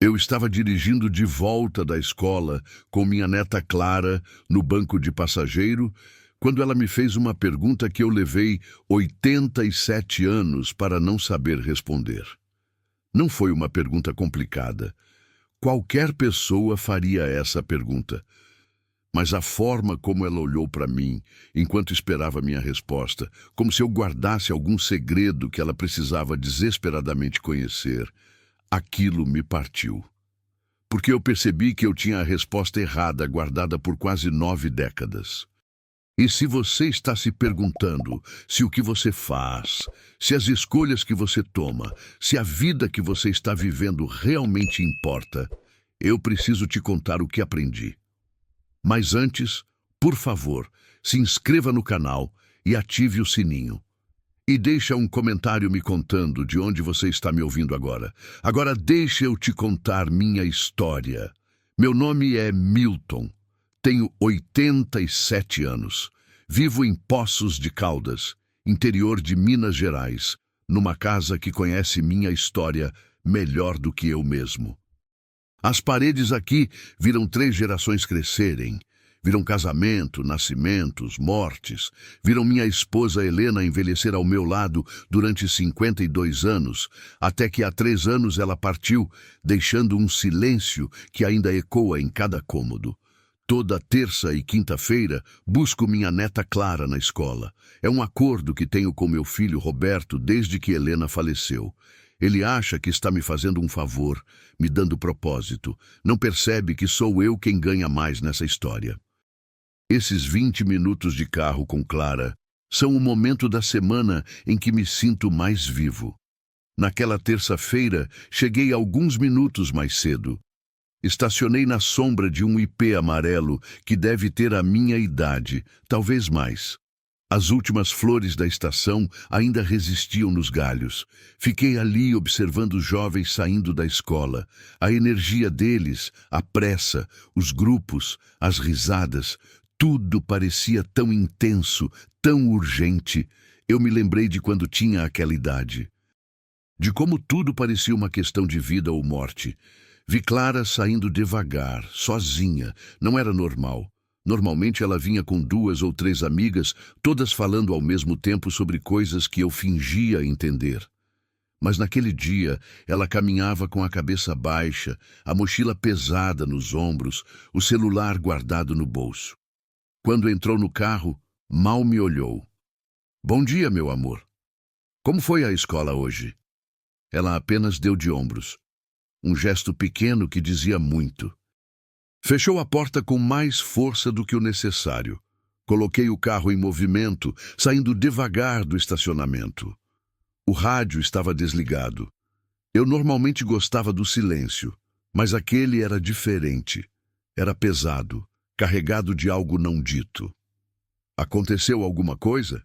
Eu estava dirigindo de volta da escola com minha neta Clara no banco de passageiro, quando ela me fez uma pergunta que eu levei 87 anos para não saber responder. Não foi uma pergunta complicada. Qualquer pessoa faria essa pergunta. Mas a forma como ela olhou para mim, enquanto esperava minha resposta, como se eu guardasse algum segredo que ela precisava desesperadamente conhecer, aquilo me partiu. Porque eu percebi que eu tinha a resposta errada guardada por quase 9 décadas. E se você está se perguntando se o que você faz, se as escolhas que você toma, se a vida que você está vivendo realmente importa, eu preciso te contar o que aprendi. Mas antes, por favor, se inscreva no canal e ative o sininho. E deixa um comentário me contando de onde você está me ouvindo agora. Agora deixa eu te contar minha história. Meu nome é Milton. Tenho 87 anos. Vivo em Poços de Caldas, interior de Minas Gerais, numa casa que conhece minha história melhor do que eu mesmo. As paredes aqui viram 3 gerações crescerem. Viram casamento, nascimentos, mortes. Viram minha esposa Helena envelhecer ao meu lado durante 52 anos, até que há 3 anos ela partiu, deixando um silêncio que ainda ecoa em cada cômodo. Toda terça e quinta-feira busco minha neta Clara na escola. É um acordo que tenho com meu filho Roberto desde que Helena faleceu. Ele acha que está me fazendo um favor, me dando propósito. Não percebe que sou eu quem ganha mais nessa história. Esses 20 minutos de carro com Clara são o momento da semana em que me sinto mais vivo. Naquela terça-feira, cheguei alguns minutos mais cedo. Estacionei na sombra de um ipê amarelo que deve ter a minha idade, talvez mais. As últimas flores da estação ainda resistiam nos galhos. Fiquei ali observando os jovens saindo da escola. A energia deles, a pressa, os grupos, as risadas, tudo parecia tão intenso, tão urgente. Eu me lembrei de quando tinha aquela idade. De como tudo parecia uma questão de vida ou morte. Vi Clara saindo devagar, sozinha. Não era normal. Normalmente ela vinha com 2 ou 3 amigas, todas falando ao mesmo tempo sobre coisas que eu fingia entender. Mas naquele dia, ela caminhava com a cabeça baixa, a mochila pesada nos ombros, o celular guardado no bolso. Quando entrou no carro, mal me olhou. "Bom dia, meu amor. Como foi a escola hoje?" Ela apenas deu de ombros. Um gesto pequeno que dizia muito. Fechou a porta com mais força do que o necessário. Coloquei o carro em movimento, saindo devagar do estacionamento. O rádio estava desligado. Eu normalmente gostava do silêncio, mas aquele era diferente. Era pesado, carregado de algo não dito. "Aconteceu alguma coisa?"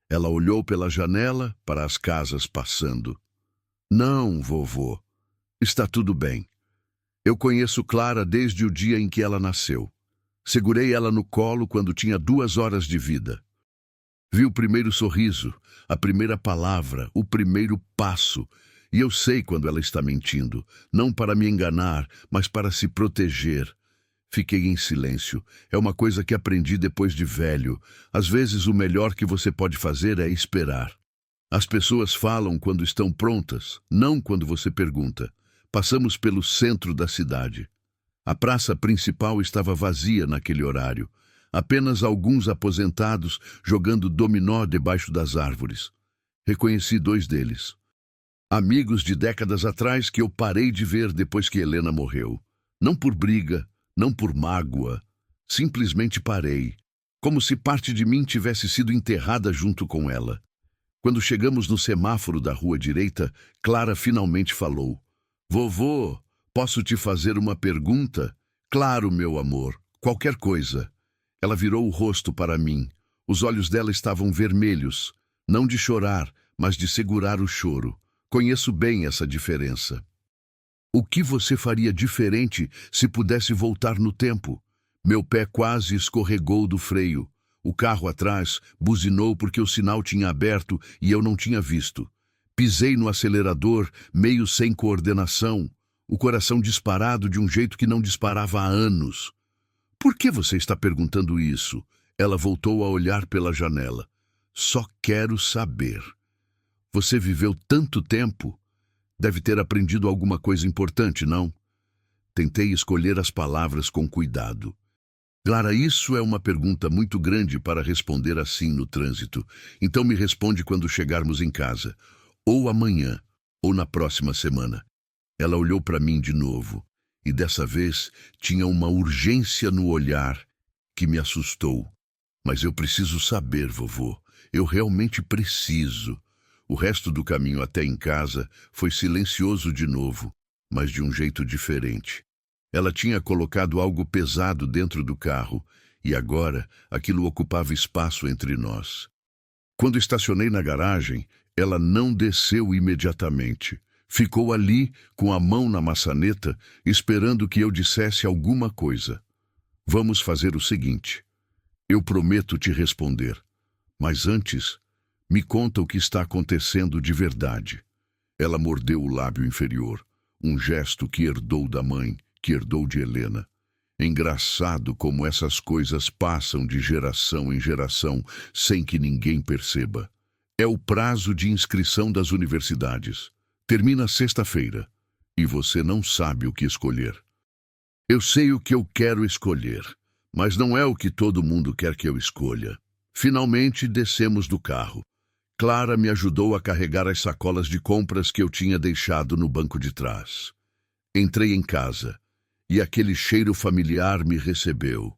Ela olhou pela janela para as casas passando. "Não, vovô. Está tudo bem. Eu conheço Clara desde o dia em que ela nasceu. Segurei ela no colo quando tinha 2 horas de vida. Vi o primeiro sorriso, a primeira palavra, o primeiro passo. E eu sei quando ela está mentindo, não para me enganar, mas para se proteger." Fiquei em silêncio. É uma coisa que aprendi depois de velho. Às vezes o melhor que você pode fazer é esperar. As pessoas falam quando estão prontas, não quando você pergunta. Passamos pelo centro da cidade. A praça principal estava vazia naquele horário. Apenas alguns aposentados jogando dominó debaixo das árvores. Reconheci 2 deles. Amigos de décadas atrás que eu parei de ver depois que Helena morreu. Não por briga, não por mágoa. Simplesmente parei. Como se parte de mim tivesse sido enterrada junto com ela. Quando chegamos no semáforo da rua direita, Clara finalmente falou. "Vovô, posso te fazer uma pergunta?" "Claro, meu amor, qualquer coisa." Ela virou o rosto para mim. Os olhos dela estavam vermelhos, não de chorar, mas de segurar o choro. Conheço bem essa diferença. "O que você faria diferente se pudesse voltar no tempo?" Meu pé quase escorregou do freio. O carro atrás buzinou porque o sinal tinha aberto e eu não tinha visto. Pisei no acelerador, meio sem coordenação. o coração disparado de um jeito que não disparava há anos. Por que você está perguntando isso? Ela voltou a olhar pela janela. Só quero saber. Você viveu tanto tempo? Deve ter aprendido alguma coisa importante, não? Tentei escolher as palavras com cuidado. Clara, isso é uma pergunta muito grande para responder assim no trânsito. Então me responde quando chegarmos em casa. Ou amanhã, ou na próxima semana. Ela olhou para mim de novo. E dessa vez tinha uma urgência no olhar que me assustou. Mas eu preciso saber, vovô. Eu realmente preciso. O resto do caminho até em casa foi silencioso de novo, mas de um jeito diferente. Ela tinha colocado algo pesado dentro do carro, e agora aquilo ocupava espaço entre nós. Quando estacionei na garagem, ela não desceu imediatamente. Ficou ali, com a mão na maçaneta, esperando que eu dissesse alguma coisa. Vamos fazer o seguinte. Eu prometo te responder. Mas antes, me conta o que está acontecendo de verdade. Ela mordeu o lábio inferior, um gesto que herdou da mãe, que herdou de Helena. Engraçado como essas coisas passam de geração em geração sem que ninguém perceba. É o prazo de inscrição das universidades. Termina sexta-feira, e você não sabe o que escolher. Eu sei o que eu quero escolher, mas não é o que todo mundo quer que eu escolha. Finalmente descemos do carro. Clara me ajudou a carregar as sacolas de compras que eu tinha deixado no banco de trás. Entrei em casa, e aquele cheiro familiar me recebeu.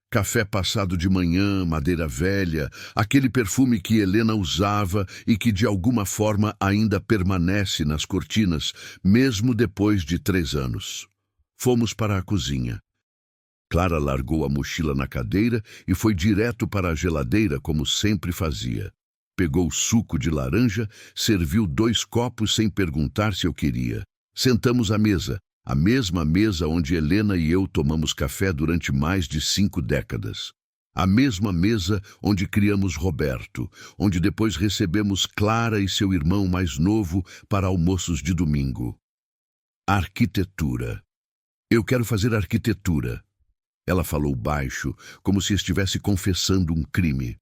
Café passado de manhã, madeira velha, aquele perfume que Helena usava e que de alguma forma ainda permanece nas cortinas, mesmo depois de 3 anos. Fomos para a cozinha. Clara largou a mochila na cadeira e foi direto para a geladeira, como sempre fazia. Pegou suco de laranja, serviu 2 copos sem perguntar se eu queria. Sentamos à mesa, a mesma mesa onde Helena e eu tomamos café durante mais de 5 décadas. A mesma mesa onde criamos Roberto, onde depois recebemos Clara e seu irmão mais novo para almoços de domingo. Arquitetura. Eu quero fazer arquitetura. Ela falou baixo, como se estivesse confessando um crime.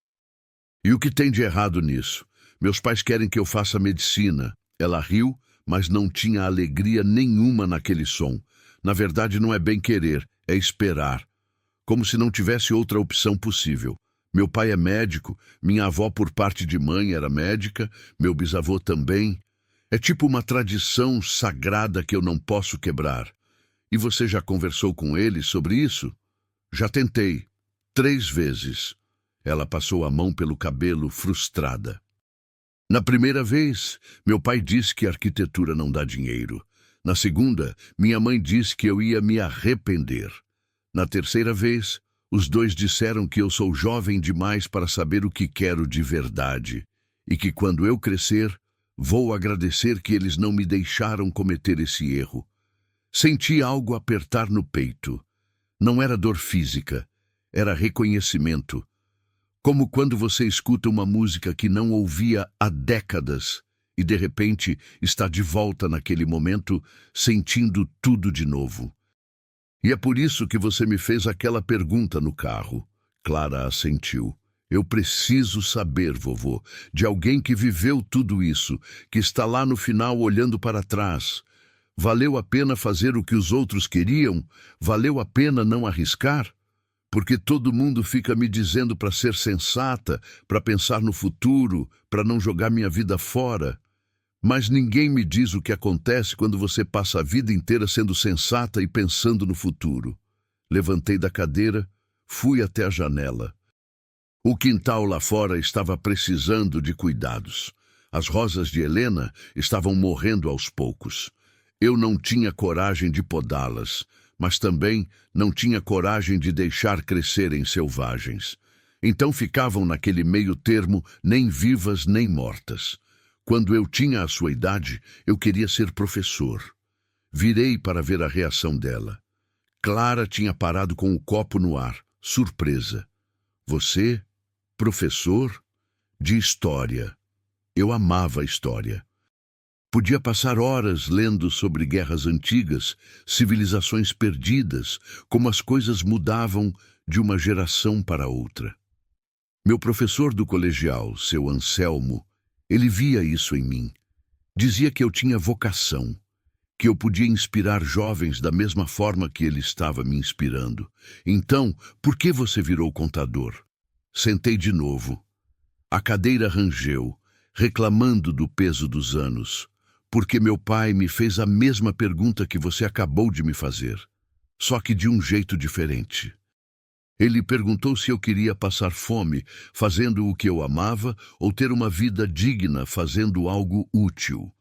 E o que tem de errado nisso? Meus pais querem que eu faça medicina. Ela riu, mas não tinha alegria nenhuma naquele som. Na verdade, não é bem querer, é esperar. Como se não tivesse outra opção possível. Meu pai é médico, minha avó por parte de mãe era médica, meu bisavô também. É tipo uma tradição sagrada que eu não posso quebrar. E você já conversou com ele sobre isso? Já tentei. 3 vezes. Ela passou a mão pelo cabelo, frustrada. Na primeira vez, meu pai disse que arquitetura não dá dinheiro. Na segunda, minha mãe disse que eu ia me arrepender. Na terceira vez, os 2 disseram que eu sou jovem demais para saber o que quero de verdade e que quando eu crescer, vou agradecer que eles não me deixaram cometer esse erro. Senti algo apertar no peito. Não era dor física, era reconhecimento. Como quando você escuta uma música que não ouvia há décadas e de repente está de volta naquele momento, sentindo tudo de novo. E é por isso que você me fez aquela pergunta no carro. Clara assentiu. Eu preciso saber, vovô, de alguém que viveu tudo isso, que está lá no final olhando para trás. Valeu a pena fazer o que os outros queriam? Valeu a pena não arriscar? Porque todo mundo fica me dizendo para ser sensata, para pensar no futuro, para não jogar minha vida fora. Mas ninguém me diz o que acontece quando você passa a vida inteira sendo sensata e pensando no futuro. Levantei da cadeira, fui até a janela. O quintal lá fora estava precisando de cuidados. As rosas de Helena estavam morrendo aos poucos. Eu não tinha coragem de podá-las, mas também não tinha coragem de deixar crescerem selvagens. Então ficavam naquele meio termo, nem vivas nem mortas. Quando eu tinha a sua idade, eu queria ser professor. Virei para ver a reação dela. Clara tinha parado com o copo no ar, surpresa. Você, professor? De história. Eu amava história. Podia passar horas lendo sobre guerras antigas, civilizações perdidas, como as coisas mudavam de uma geração para outra. Meu professor do colegial, seu Anselmo, ele via isso em mim. Dizia que eu tinha vocação, que eu podia inspirar jovens da mesma forma que ele estava me inspirando. Então, por que você virou contador? Sentei de novo. A cadeira rangeu, reclamando do peso dos anos, porque meu pai me fez a mesma pergunta que você acabou de me fazer, só que de um jeito diferente. Ele perguntou se eu queria passar fome fazendo o que eu amava ou ter uma vida digna fazendo algo útil.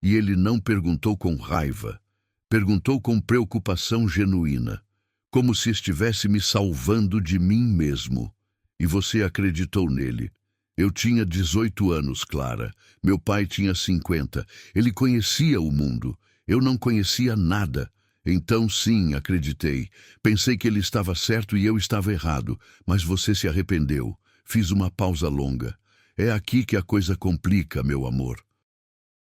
E ele não perguntou com raiva, perguntou com preocupação genuína, como se estivesse me salvando de mim mesmo. E você acreditou nele. Eu tinha 18 anos, Clara. Meu pai tinha 50. Ele conhecia o mundo. Eu não conhecia nada. Então, sim, acreditei. Pensei que ele estava certo e eu estava errado. Mas você se arrependeu. Fiz uma pausa longa. É aqui que a coisa complica, meu amor.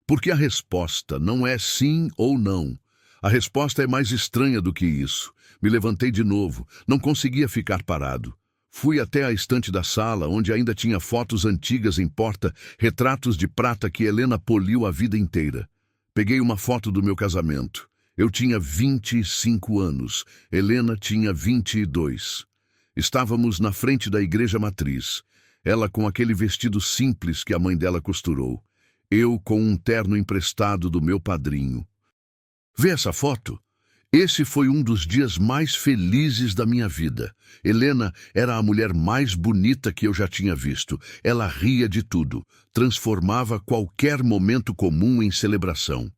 Porque a resposta não é sim ou não. A resposta é mais estranha do que isso. Me levantei de novo. Não conseguia ficar parado. Fui até a estante da sala, onde ainda tinha fotos antigas em porta-retratos de prata que Helena poliu a vida inteira. Peguei uma foto do meu casamento. Eu tinha 25 anos. Helena tinha 22. Estávamos na frente da igreja matriz. Ela com aquele vestido simples que a mãe dela costurou. Eu com um terno emprestado do meu padrinho. Vê essa foto? Esse foi um dos dias mais felizes da minha vida. Helena era a mulher mais bonita que eu já tinha visto. Ela ria de tudo, transformava qualquer momento comum em celebração.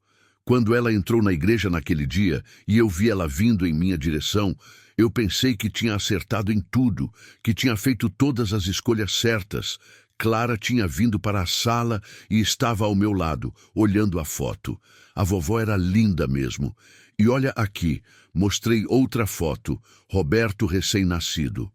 Quando ela entrou na igreja naquele dia e eu vi ela vindo em minha direção, eu pensei que tinha acertado em tudo, que tinha feito todas as escolhas certas. Clara tinha vindo para a sala e estava ao meu lado, olhando a foto. A vovó era linda mesmo. E olha aqui, mostrei outra foto, Roberto recém-nascido.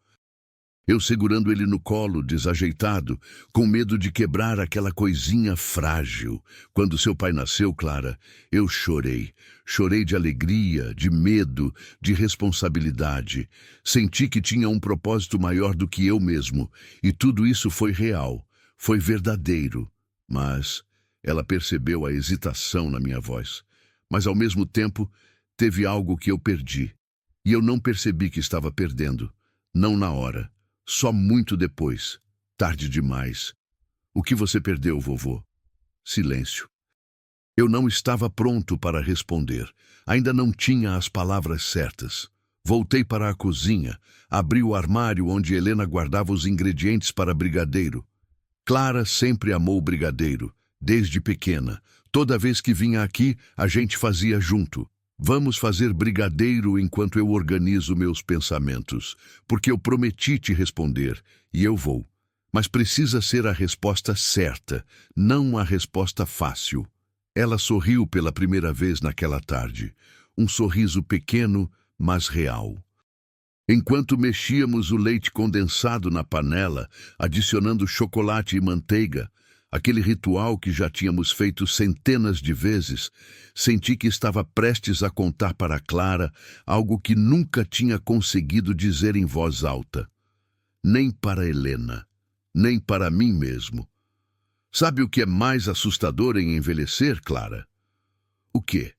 Eu segurando ele no colo, desajeitado, com medo de quebrar aquela coisinha frágil. Quando seu pai nasceu, Clara, eu chorei. Chorei de alegria, de medo, de responsabilidade. Senti que tinha um propósito maior do que eu mesmo. E tudo isso foi real, foi verdadeiro. Mas ela percebeu a hesitação na minha voz. Mas ao mesmo tempo, teve algo que eu perdi. E eu não percebi que estava perdendo. Não na hora. Só muito depois. Tarde demais. O que você perdeu, vovô? Silêncio. Eu não estava pronto para responder. Ainda não tinha as palavras certas. Voltei para a cozinha. Abri o armário onde Helena guardava os ingredientes para brigadeiro. Clara sempre amou brigadeiro, desde pequena. Toda vez que vinha aqui, a gente fazia junto. Vamos fazer brigadeiro enquanto eu organizo meus pensamentos, porque eu prometi te responder, e eu vou. Mas precisa ser a resposta certa, não a resposta fácil. Ela sorriu pela primeira vez naquela tarde, um sorriso pequeno, mas real. Enquanto mexíamos o leite condensado na panela, adicionando chocolate e manteiga, aquele ritual que já tínhamos feito centenas de vezes, senti que estava prestes a contar para Clara algo que nunca tinha conseguido dizer em voz alta. Nem para Helena, nem para mim mesmo. Sabe o que é mais assustador em envelhecer, Clara? O quê?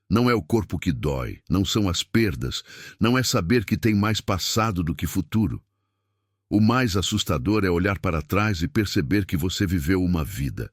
Não é o corpo que dói, não são as perdas, não é saber que tem mais passado do que futuro. O mais assustador é olhar para trás e perceber que você viveu uma vida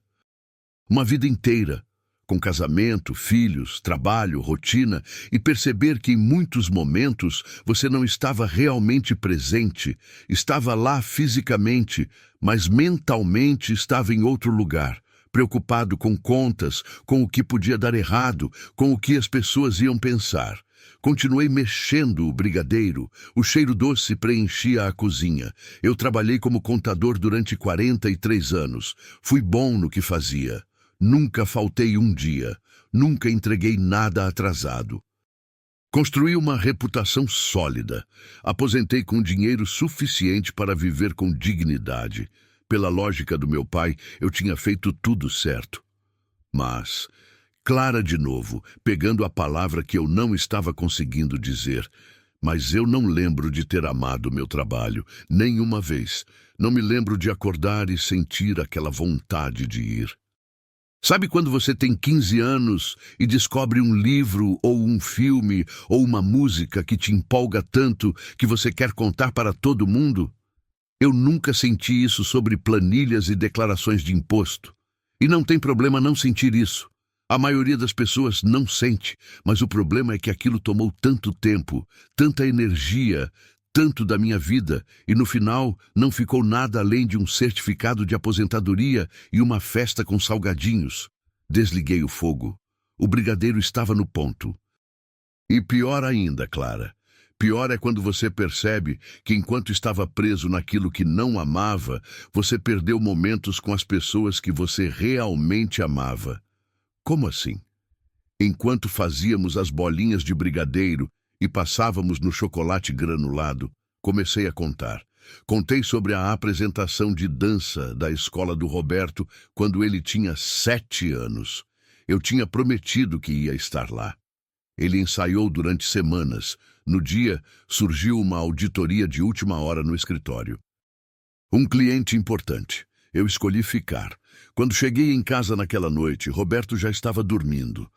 inteira, com casamento, filhos, trabalho, rotina, e perceber que em muitos momentos você não estava realmente presente, estava lá fisicamente, mas mentalmente estava em outro lugar, preocupado com contas, com o que podia dar errado, com o que as pessoas iam pensar. Continuei mexendo o brigadeiro. O cheiro doce preenchia a cozinha. Eu trabalhei como contador durante 43 anos. Fui bom no que fazia. Nunca faltei um dia. Nunca entreguei nada atrasado. Construí uma reputação sólida. Aposentei com dinheiro suficiente para viver com dignidade. Pela lógica do meu pai, eu tinha feito tudo certo. Mas Clara de novo, pegando a palavra que eu não estava conseguindo dizer. Mas eu não lembro de ter amado meu trabalho, nenhuma vez. Não me lembro de acordar e sentir aquela vontade de ir. Sabe quando você tem 15 anos e descobre um livro ou um filme ou uma música que te empolga tanto que você quer contar para todo mundo? Eu nunca senti isso sobre planilhas e declarações de imposto. E não tem problema não sentir isso. A maioria das pessoas não sente, mas o problema é que aquilo tomou tanto tempo, tanta energia, tanto da minha vida, e no final não ficou nada além de um certificado de aposentadoria e uma festa com salgadinhos. Desliguei o fogo. O brigadeiro estava no ponto. E pior ainda, Clara. Pior é quando você percebe que enquanto estava preso naquilo que não amava, você perdeu momentos com as pessoas que você realmente amava. Como assim? Enquanto fazíamos as bolinhas de brigadeiro e passávamos no chocolate granulado, comecei a contar. Contei sobre a apresentação de dança da escola do Roberto quando ele tinha 7 anos. Eu tinha prometido que ia estar lá. Ele ensaiou durante semanas. No dia, surgiu uma auditoria de última hora no escritório. Um cliente importante. Eu escolhi ficar. Quando cheguei em casa naquela noite, Roberto já estava dormindo.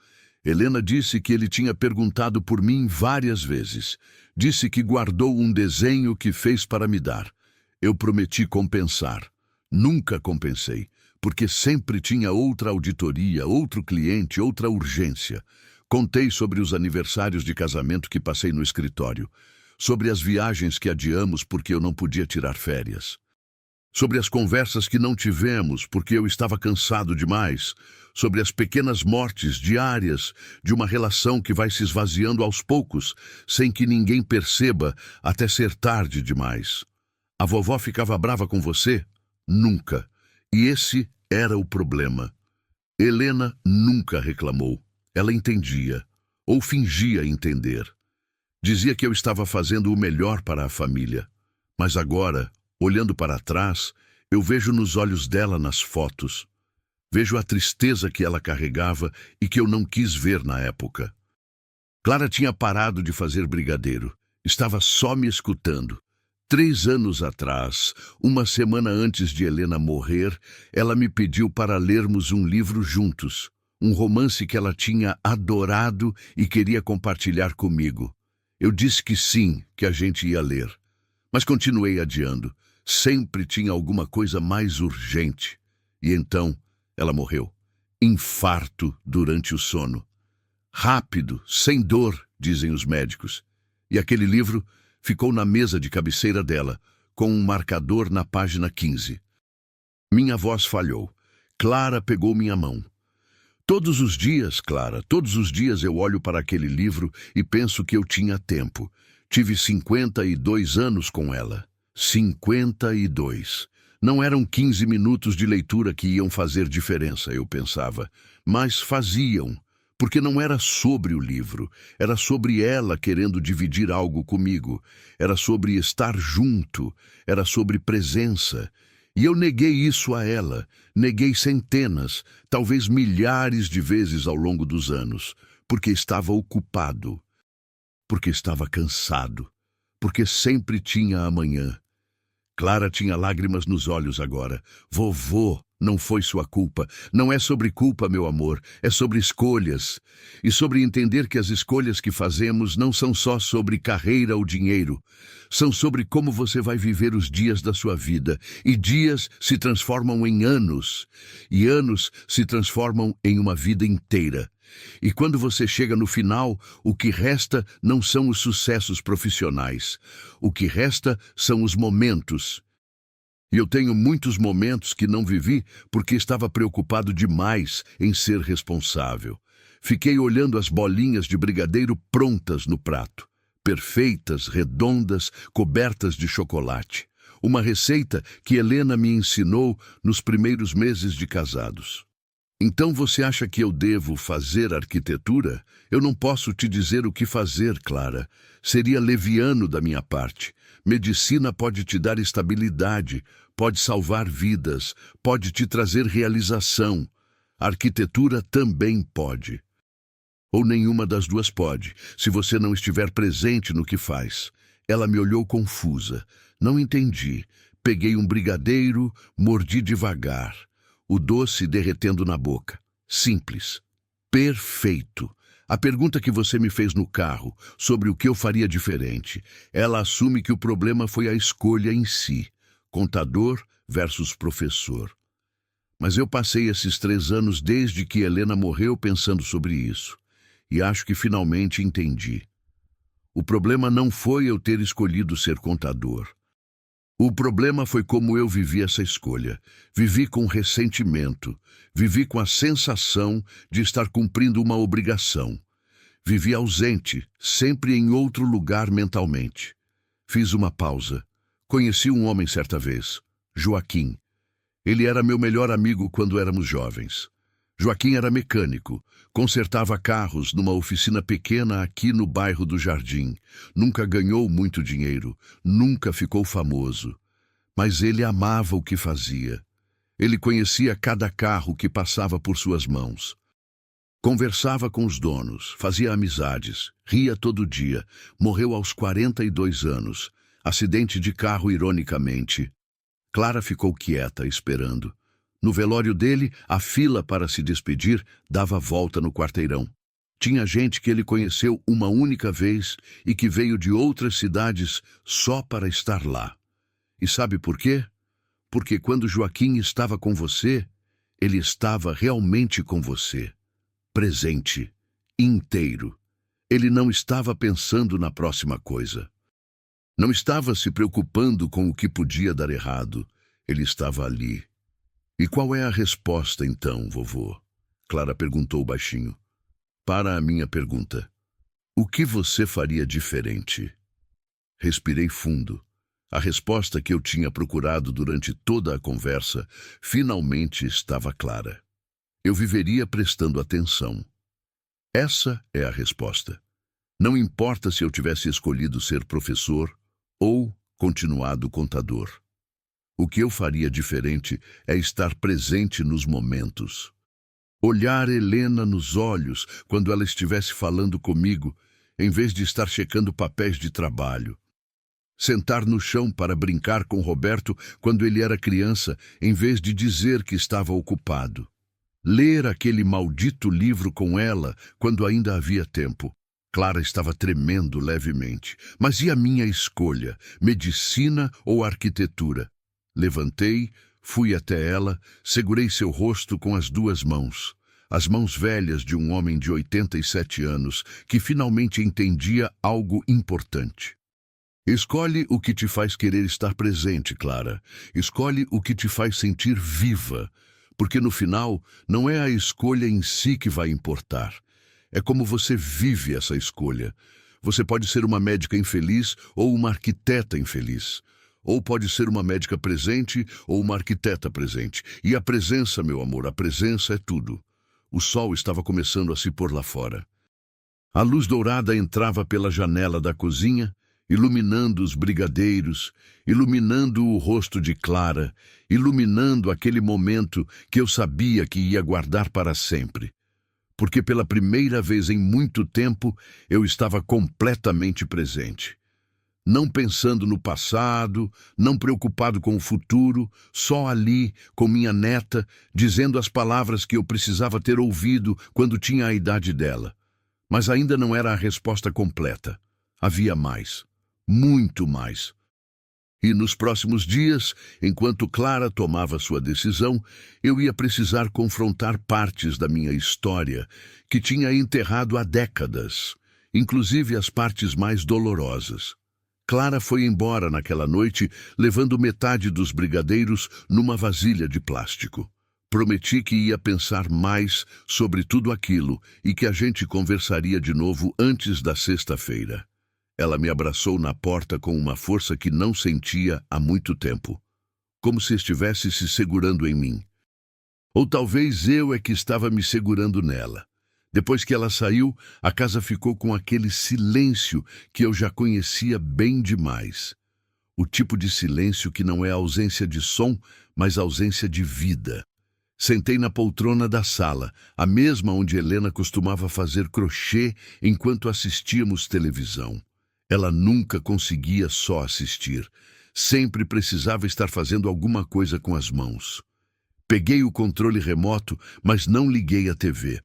Helena disse que ele tinha perguntado por mim várias vezes. Disse que guardou um desenho que fez para me dar. Eu prometi compensar. Nunca compensei, porque sempre tinha outra auditoria, outro cliente, outra urgência. Contei sobre os aniversários de casamento que passei no escritório, sobre as viagens que adiamos porque eu não podia tirar férias, sobre as conversas que não tivemos porque eu estava cansado demais, sobre as pequenas mortes diárias de uma relação que vai se esvaziando aos poucos, sem que ninguém perceba, até ser tarde demais. A vovó ficava brava com você? Nunca. E esse era o problema. Helena nunca reclamou. Ela entendia, ou fingia entender. Dizia que eu estava fazendo o melhor para a família. Mas agora, olhando para trás, eu vejo nos olhos dela nas fotos. Vejo a tristeza que ela carregava e que eu não quis ver na época. Clara tinha parado de fazer brigadeiro. Estava só me escutando. 3 anos atrás, uma semana antes de Helena morrer, ela me pediu para lermos um livro juntos. Um romance que ela tinha adorado e queria compartilhar comigo. Eu disse que sim, que a gente ia ler. Mas continuei adiando. Sempre tinha alguma coisa mais urgente. E então, ela morreu. Infarto durante o sono. Rápido, sem dor, dizem os médicos. E aquele livro ficou na mesa de cabeceira dela, com um marcador na página 15. Minha voz falhou. Clara pegou minha mão. Todos os dias, Clara, todos os dias eu olho para aquele livro e penso que eu tinha tempo. Tive 52 anos com ela. 52. Não eram 15 minutos de leitura que iam fazer diferença, eu pensava. Mas faziam, porque não era sobre o livro. Era sobre ela querendo dividir algo comigo. Era sobre estar junto. Era sobre presença. E eu neguei isso a ela, neguei centenas, talvez milhares de vezes ao longo dos anos, porque estava ocupado, porque estava cansado, porque sempre tinha amanhã. Clara tinha lágrimas nos olhos agora. Vovô, não foi sua culpa. Não é sobre culpa, meu amor, é sobre escolhas. E sobre entender que as escolhas que fazemos não são só sobre carreira ou dinheiro. São sobre como você vai viver os dias da sua vida. E dias se transformam em anos. E anos se transformam em uma vida inteira. E quando você chega no final, o que resta não são os sucessos profissionais. O que resta são os momentos. E eu tenho muitos momentos que não vivi porque estava preocupado demais em ser responsável. Fiquei olhando as bolinhas de brigadeiro prontas no prato. Perfeitas, redondas, cobertas de chocolate. Uma receita que Helena me ensinou nos primeiros meses de casados. Então você acha que eu devo fazer arquitetura? Eu não posso te dizer o que fazer, Clara. Seria leviano da minha parte. Medicina pode te dar estabilidade, pode salvar vidas, pode te trazer realização. Arquitetura também pode. Ou nenhuma das duas pode, se você não estiver presente no que faz. Ela me olhou confusa. Não entendi. Peguei um brigadeiro, mordi devagar. O doce derretendo na boca. Simples. Perfeito. A pergunta que você me fez no carro, sobre o que eu faria diferente, ela assume que o problema foi a escolha em si. Contador versus professor. Mas eu passei esses 3 anos desde que Helena morreu pensando sobre isso. E acho que finalmente entendi. O problema não foi eu ter escolhido ser contador. O problema foi como eu vivi essa escolha. Vivi com ressentimento. Vivi com a sensação de estar cumprindo uma obrigação. Vivi ausente, sempre em outro lugar mentalmente. Fiz uma pausa. Conheci um homem certa vez, Joaquim. Ele era meu melhor amigo quando éramos jovens. Joaquim era mecânico, consertava carros numa oficina pequena aqui no bairro do Jardim. Nunca ganhou muito dinheiro, nunca ficou famoso. Mas ele amava o que fazia. Ele conhecia cada carro que passava por suas mãos. Conversava com os donos, fazia amizades, ria todo dia. Morreu aos 42 anos. Acidente de carro, ironicamente. Clara ficou quieta, esperando. No velório dele, a fila para se despedir dava volta no quarteirão. Tinha gente que ele conheceu uma única vez e que veio de outras cidades só para estar lá. E sabe por quê? Porque quando Joaquim estava com você, ele estava realmente com você. Presente, inteiro. Ele não estava pensando na próxima coisa. Não estava se preocupando com o que podia dar errado. Ele estava ali. E qual é a resposta, então, vovô? Clara perguntou baixinho. Para a minha pergunta. O que você faria diferente? Respirei fundo. A resposta que eu tinha procurado durante toda a conversa finalmente estava clara. Eu viveria prestando atenção. Essa é a resposta. Não importa se eu tivesse escolhido ser professor ou continuado contador. O que eu faria diferente é estar presente nos momentos. Olhar Helena nos olhos quando ela estivesse falando comigo, em vez de estar checando papéis de trabalho. Sentar no chão para brincar com Roberto quando ele era criança, em vez de dizer que estava ocupado. Ler aquele maldito livro com ela quando ainda havia tempo. Clara estava tremendo levemente. Mas e a minha escolha? Medicina ou arquitetura? Levantei, fui até ela, segurei seu rosto com as 2 mãos. As mãos velhas de um homem de 87 anos que finalmente entendia algo importante. Escolhe o que te faz querer estar presente, Clara. Escolhe o que te faz sentir viva. Porque no final, não é a escolha em si que vai importar. É como você vive essa escolha. Você pode ser uma médica infeliz ou uma arquiteta infeliz. Ou pode ser uma médica presente ou uma arquiteta presente. E a presença, meu amor, a presença é tudo. O sol estava começando a se pôr lá fora. A luz dourada entrava pela janela da cozinha, iluminando os brigadeiros, iluminando o rosto de Clara, iluminando aquele momento que eu sabia que ia guardar para sempre. Porque pela primeira vez em muito tempo eu estava completamente presente. Não pensando no passado, não preocupado com o futuro, só ali, com minha neta, dizendo as palavras que eu precisava ter ouvido quando tinha a idade dela. Mas ainda não era a resposta completa. Havia mais. Muito mais. E nos próximos dias, enquanto Clara tomava sua decisão, eu ia precisar confrontar partes da minha história que tinha enterrado há décadas, inclusive as partes mais dolorosas. Clara foi embora naquela noite, levando metade dos brigadeiros numa vasilha de plástico. Prometi que ia pensar mais sobre tudo aquilo e que a gente conversaria de novo antes da sexta-feira. Ela me abraçou na porta com uma força que não sentia há muito tempo, como se estivesse se segurando em mim. Ou talvez eu é que estava me segurando nela. Depois que ela saiu, a casa ficou com aquele silêncio que eu já conhecia bem demais. O tipo de silêncio que não é ausência de som, mas ausência de vida. Sentei na poltrona da sala, a mesma onde Helena costumava fazer crochê enquanto assistíamos televisão. Ela nunca conseguia só assistir. Sempre precisava estar fazendo alguma coisa com as mãos. Peguei o controle remoto, mas não liguei a TV.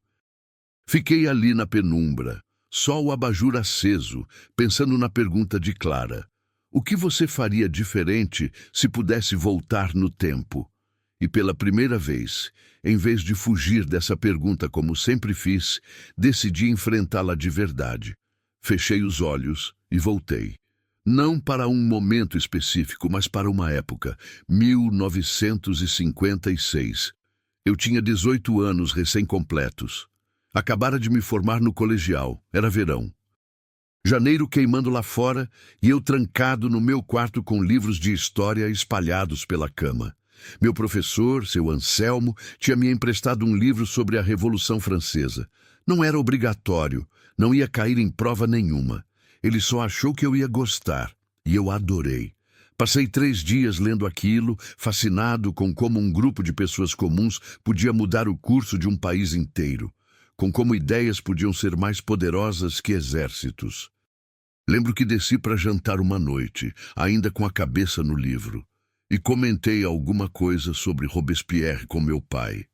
Fiquei ali na penumbra, só o abajur aceso, pensando na pergunta de Clara. O que você faria diferente se pudesse voltar no tempo? E pela primeira vez, em vez de fugir dessa pergunta como sempre fiz, decidi enfrentá-la de verdade. Fechei os olhos e voltei. Não para um momento específico, mas para uma época, 1956. Eu tinha 18 anos recém-completos. Acabara de me formar no colegial, era verão. Janeiro queimando lá fora e eu trancado no meu quarto com livros de história espalhados pela cama. Meu professor, seu Anselmo, tinha me emprestado um livro sobre a Revolução Francesa. Não era obrigatório, não ia cair em prova nenhuma. Ele só achou que eu ia gostar, e eu adorei. Passei 3 dias lendo aquilo, fascinado com como um grupo de pessoas comuns podia mudar o curso de um país inteiro, com como ideias podiam ser mais poderosas que exércitos. Lembro que desci para jantar uma noite, ainda com a cabeça no livro, e comentei alguma coisa sobre Robespierre com meu pai.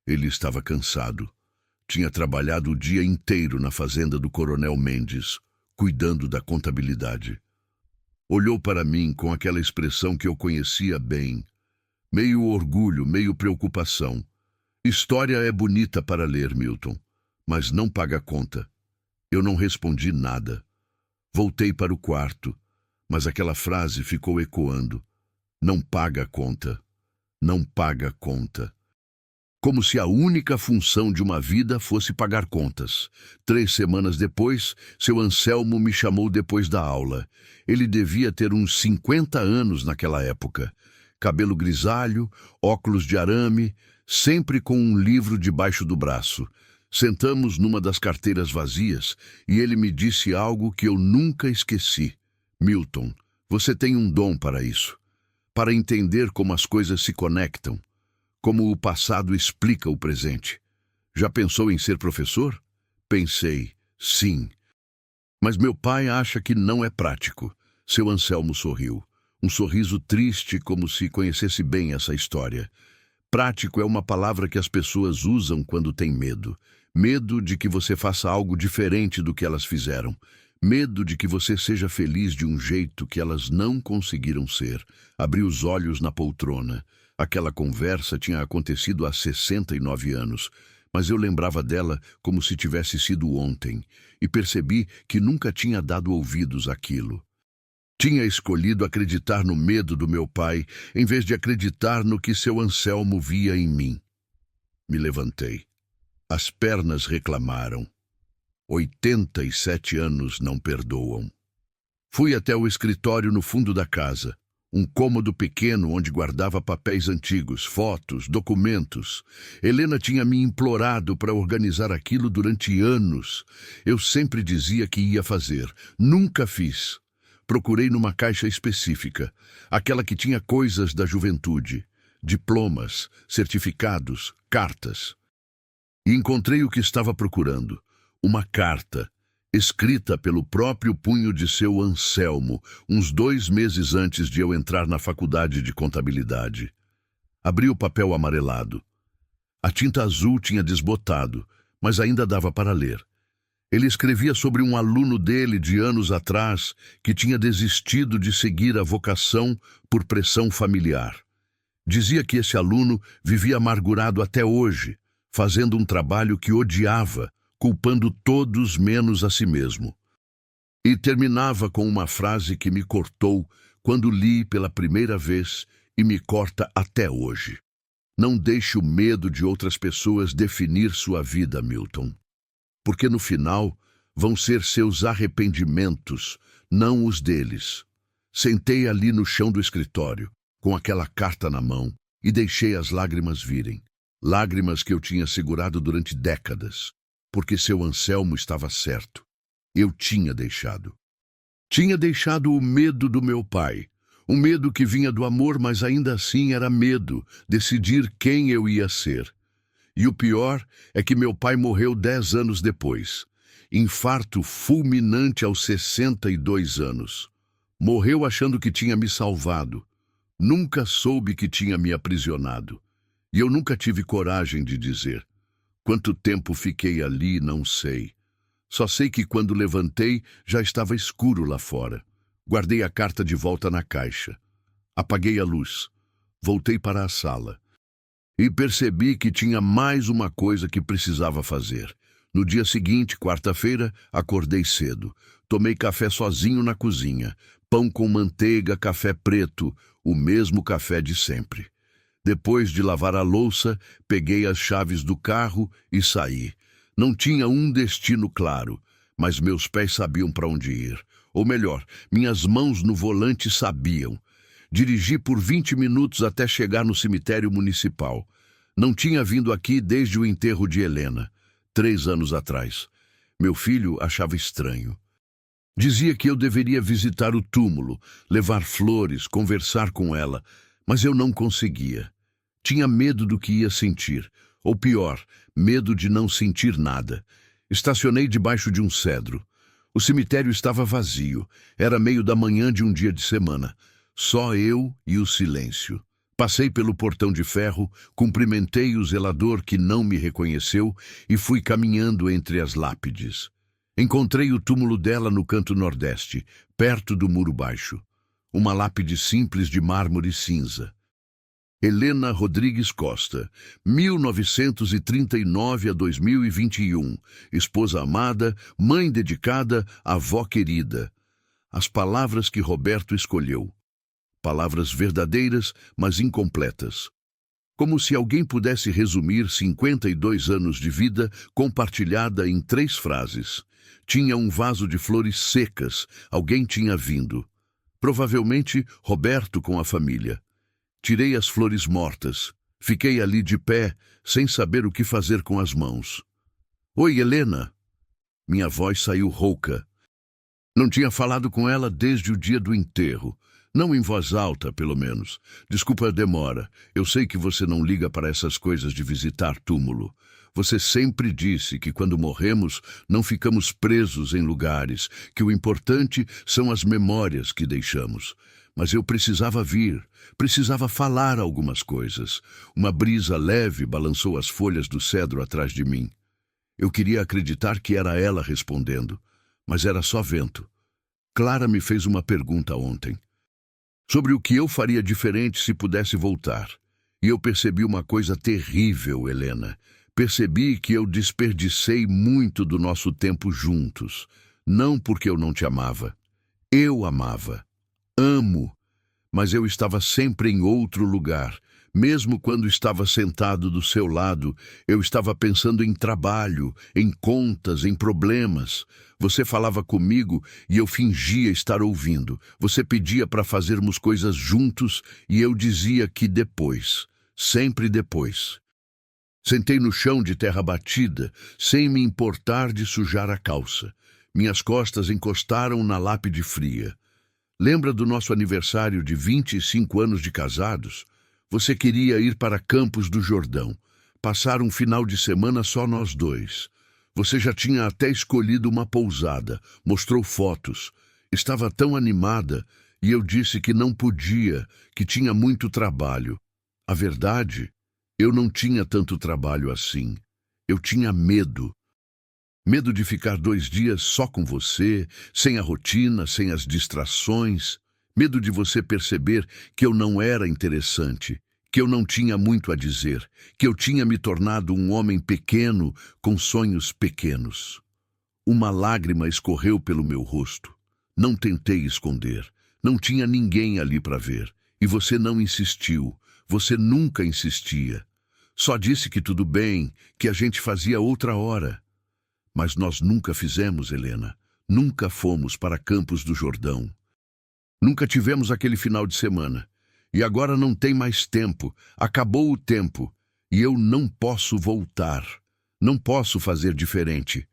Ele estava cansado. Tinha trabalhado o dia inteiro na fazenda do Coronel Mendes, cuidando da contabilidade. Olhou para mim com aquela expressão que eu conhecia bem, meio orgulho, meio preocupação. História é bonita para ler, Milton, mas não paga conta. Eu não respondi nada. Voltei para o quarto, mas aquela frase ficou ecoando. Não paga conta. Não paga conta. Como se a única função de uma vida fosse pagar contas. 3 semanas depois, seu Anselmo me chamou depois da aula. Ele devia ter uns 50 anos naquela época. Cabelo grisalho, óculos de arame, sempre com um livro debaixo do braço. Sentamos numa das carteiras vazias e ele me disse algo que eu nunca esqueci. Milton, você tem um dom para isso. Para entender como as coisas se conectam. Como o passado explica o presente. Já pensou em ser professor? Pensei, sim. Mas meu pai acha que não é prático. Seu Anselmo sorriu. Um sorriso triste, como se conhecesse bem essa história. Prático é uma palavra que as pessoas usam quando têm medo. Medo de que você faça algo diferente do que elas fizeram. Medo de que você seja feliz de um jeito que elas não conseguiram ser. Abri os olhos na poltrona. Aquela conversa tinha acontecido há 69 anos, mas eu lembrava dela como se tivesse sido ontem, e percebi que nunca tinha dado ouvidos àquilo. Tinha escolhido acreditar no medo do meu pai, em vez de acreditar no que seu Anselmo via em mim. Me levantei. As pernas reclamaram. 87 anos não perdoam. Fui até o escritório no fundo da casa. Um cômodo pequeno onde guardava papéis antigos, fotos, documentos. Helena tinha me implorado para organizar aquilo durante anos. Eu sempre dizia que ia fazer. Nunca fiz. Procurei numa caixa específica, aquela que tinha coisas da juventude, diplomas, certificados, cartas. E encontrei o que estava procurando. Uma carta, escrita pelo próprio punho de seu Anselmo, uns 2 meses antes de eu entrar na faculdade de contabilidade. Abri o papel amarelado. A tinta azul tinha desbotado, mas ainda dava para ler. Ele escrevia sobre um aluno dele de anos atrás que tinha desistido de seguir a vocação por pressão familiar. Dizia que esse aluno vivia amargurado até hoje, fazendo um trabalho que odiava, culpando todos menos a si mesmo. E terminava com uma frase que me cortou quando li pela primeira vez e me corta até hoje. Não deixe o medo de outras pessoas definir sua vida, Milton. Porque no final vão ser seus arrependimentos, não os deles. Sentei ali no chão do escritório, com aquela carta na mão, e deixei as lágrimas virem. Lágrimas que eu tinha segurado durante décadas. Porque seu Anselmo estava certo. Eu tinha deixado. Tinha deixado o medo do meu pai, Um medo que vinha do amor, mas ainda assim era medo, decidir quem eu ia ser. E o pior é que meu pai morreu 10 anos depois. Infarto fulminante aos 62 anos. Morreu achando que tinha me salvado. Nunca soube que tinha me aprisionado. E eu nunca tive coragem de dizer. Quanto tempo fiquei ali, não sei. Só sei que quando levantei, já estava escuro lá fora. Guardei a carta de volta na caixa. Apaguei a luz. Voltei para a sala. E percebi que tinha mais uma coisa que precisava fazer. No dia seguinte, quarta-feira, acordei cedo. Tomei café sozinho na cozinha. Pão com manteiga, café preto, o mesmo café de sempre. Depois de lavar a louça, peguei as chaves do carro e saí. Não tinha um destino claro, mas meus pés sabiam para onde ir. Ou melhor, minhas mãos no volante sabiam. Dirigi por 20 minutos até chegar no cemitério municipal. Não tinha vindo aqui desde o enterro de Helena, 3 anos atrás. Meu filho achava estranho. Dizia que eu deveria visitar o túmulo, levar flores, conversar com ela, mas eu não conseguia. Tinha medo do que ia sentir, ou pior, medo de não sentir nada. Estacionei debaixo de um cedro. O cemitério estava vazio. Era meio da manhã de um dia de semana. Só eu e o silêncio. Passei pelo portão de ferro, cumprimentei o zelador que não me reconheceu e fui caminhando entre as lápides. Encontrei o túmulo dela no canto nordeste, perto do muro baixo. Uma lápide simples de mármore cinza. Helena Rodrigues Costa, 1939 a 2021. Esposa amada, mãe dedicada, avó querida. As palavras que Roberto escolheu. Palavras verdadeiras, mas incompletas. Como se alguém pudesse resumir 52 anos de vida compartilhada em 3 frases. Tinha um vaso de flores secas, alguém tinha vindo. Provavelmente Roberto com a família. Tirei as flores mortas. Fiquei ali de pé, sem saber o que fazer com as mãos. Oi, Helena. Minha voz saiu rouca. Não tinha falado com ela desde o dia do enterro. Não em voz alta, pelo menos. Desculpa a demora. Eu sei que você não liga para essas coisas de visitar túmulo. Você sempre disse que quando morremos não ficamos presos em lugares, que o importante são as memórias que deixamos. Mas eu precisava vir, precisava falar algumas coisas. Uma brisa leve balançou as folhas do cedro atrás de mim. Eu queria acreditar que era ela respondendo, mas era só vento. Clara me fez uma pergunta ontem, sobre o que eu faria diferente se pudesse voltar. E eu percebi uma coisa terrível, Helena. Percebi que eu desperdicei muito do nosso tempo juntos. Não porque eu não te amava. Eu amava. Amo, mas eu estava sempre em outro lugar. Mesmo quando estava sentado do seu lado, eu estava pensando em trabalho, em contas, em problemas. Você falava comigo e eu fingia estar ouvindo. Você pedia para fazermos coisas juntos e eu dizia que depois, sempre depois. Sentei no chão de terra batida, sem me importar de sujar a calça. Minhas costas encostaram na lápide fria. Lembra do nosso aniversário de 25 anos de casados? Você queria ir para Campos do Jordão, passar um final de semana só nós dois. Você já tinha até escolhido uma pousada, mostrou fotos. Estava tão animada e eu disse que não podia, que tinha muito trabalho. A verdade, eu não tinha tanto trabalho assim. Eu tinha medo. Medo de ficar 2 dias só com você, sem a rotina, sem as distrações. Medo de você perceber que eu não era interessante, que eu não tinha muito a dizer, que eu tinha me tornado um homem pequeno com sonhos pequenos. Uma lágrima escorreu pelo meu rosto. Não tentei esconder. Não tinha ninguém ali para ver. E você não insistiu. Você nunca insistia. Só disse que tudo bem, que a gente fazia outra hora. Mas nós nunca fizemos, Helena. Nunca fomos para Campos do Jordão. Nunca tivemos aquele final de semana. E agora não tem mais tempo. Acabou o tempo. E eu não posso voltar. Não posso fazer diferente.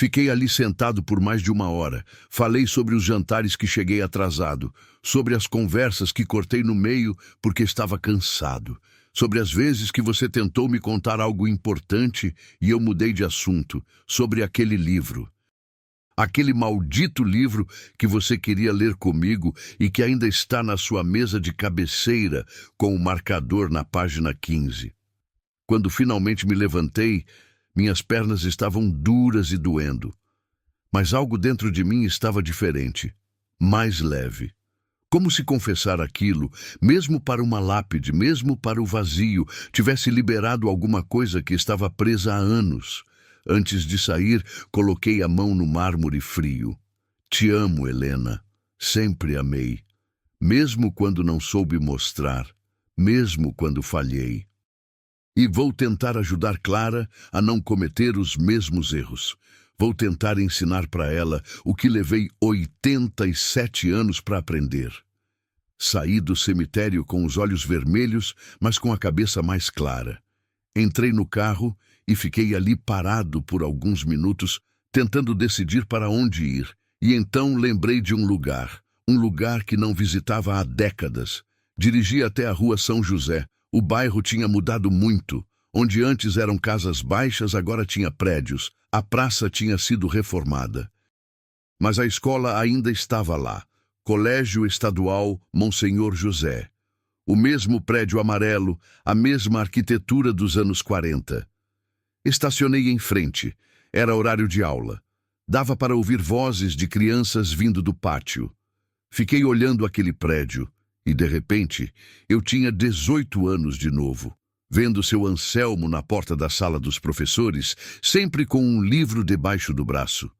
Fiquei ali sentado por mais de 1 hora. Falei sobre os jantares que cheguei atrasado, sobre as conversas que cortei no meio porque estava cansado, sobre as vezes que você tentou me contar algo importante e eu mudei de assunto, sobre aquele livro. Aquele maldito livro que você queria ler comigo e que ainda está na sua mesa de cabeceira com o marcador na página 15. Quando finalmente me levantei, minhas pernas estavam duras e doendo. Mas algo dentro de mim estava diferente, mais leve. Como se confessar aquilo, mesmo para uma lápide, mesmo para o vazio, tivesse liberado alguma coisa que estava presa há anos. Antes de sair, coloquei a mão no mármore frio. Te amo, Helena. Sempre amei. Mesmo quando não soube mostrar. Mesmo quando falhei. E vou tentar ajudar Clara a não cometer os mesmos erros. Vou tentar ensinar para ela o que levei 87 anos para aprender. Saí do cemitério com os olhos vermelhos, mas com a cabeça mais clara. Entrei no carro e fiquei ali parado por alguns minutos, tentando decidir para onde ir. E então lembrei de um lugar que não visitava há décadas. Dirigi até a rua São José. O bairro tinha mudado muito. Onde antes eram casas baixas, agora tinha prédios. A praça tinha sido reformada. Mas a escola ainda estava lá. Colégio Estadual Monsenhor José. O mesmo prédio amarelo, a mesma arquitetura dos anos 40. Estacionei em frente. Era horário de aula. Dava para ouvir vozes de crianças vindo do pátio. Fiquei olhando aquele prédio e, de repente, eu tinha 18 anos de novo, vendo seu Anselmo na porta da sala dos professores, sempre com um livro debaixo do braço.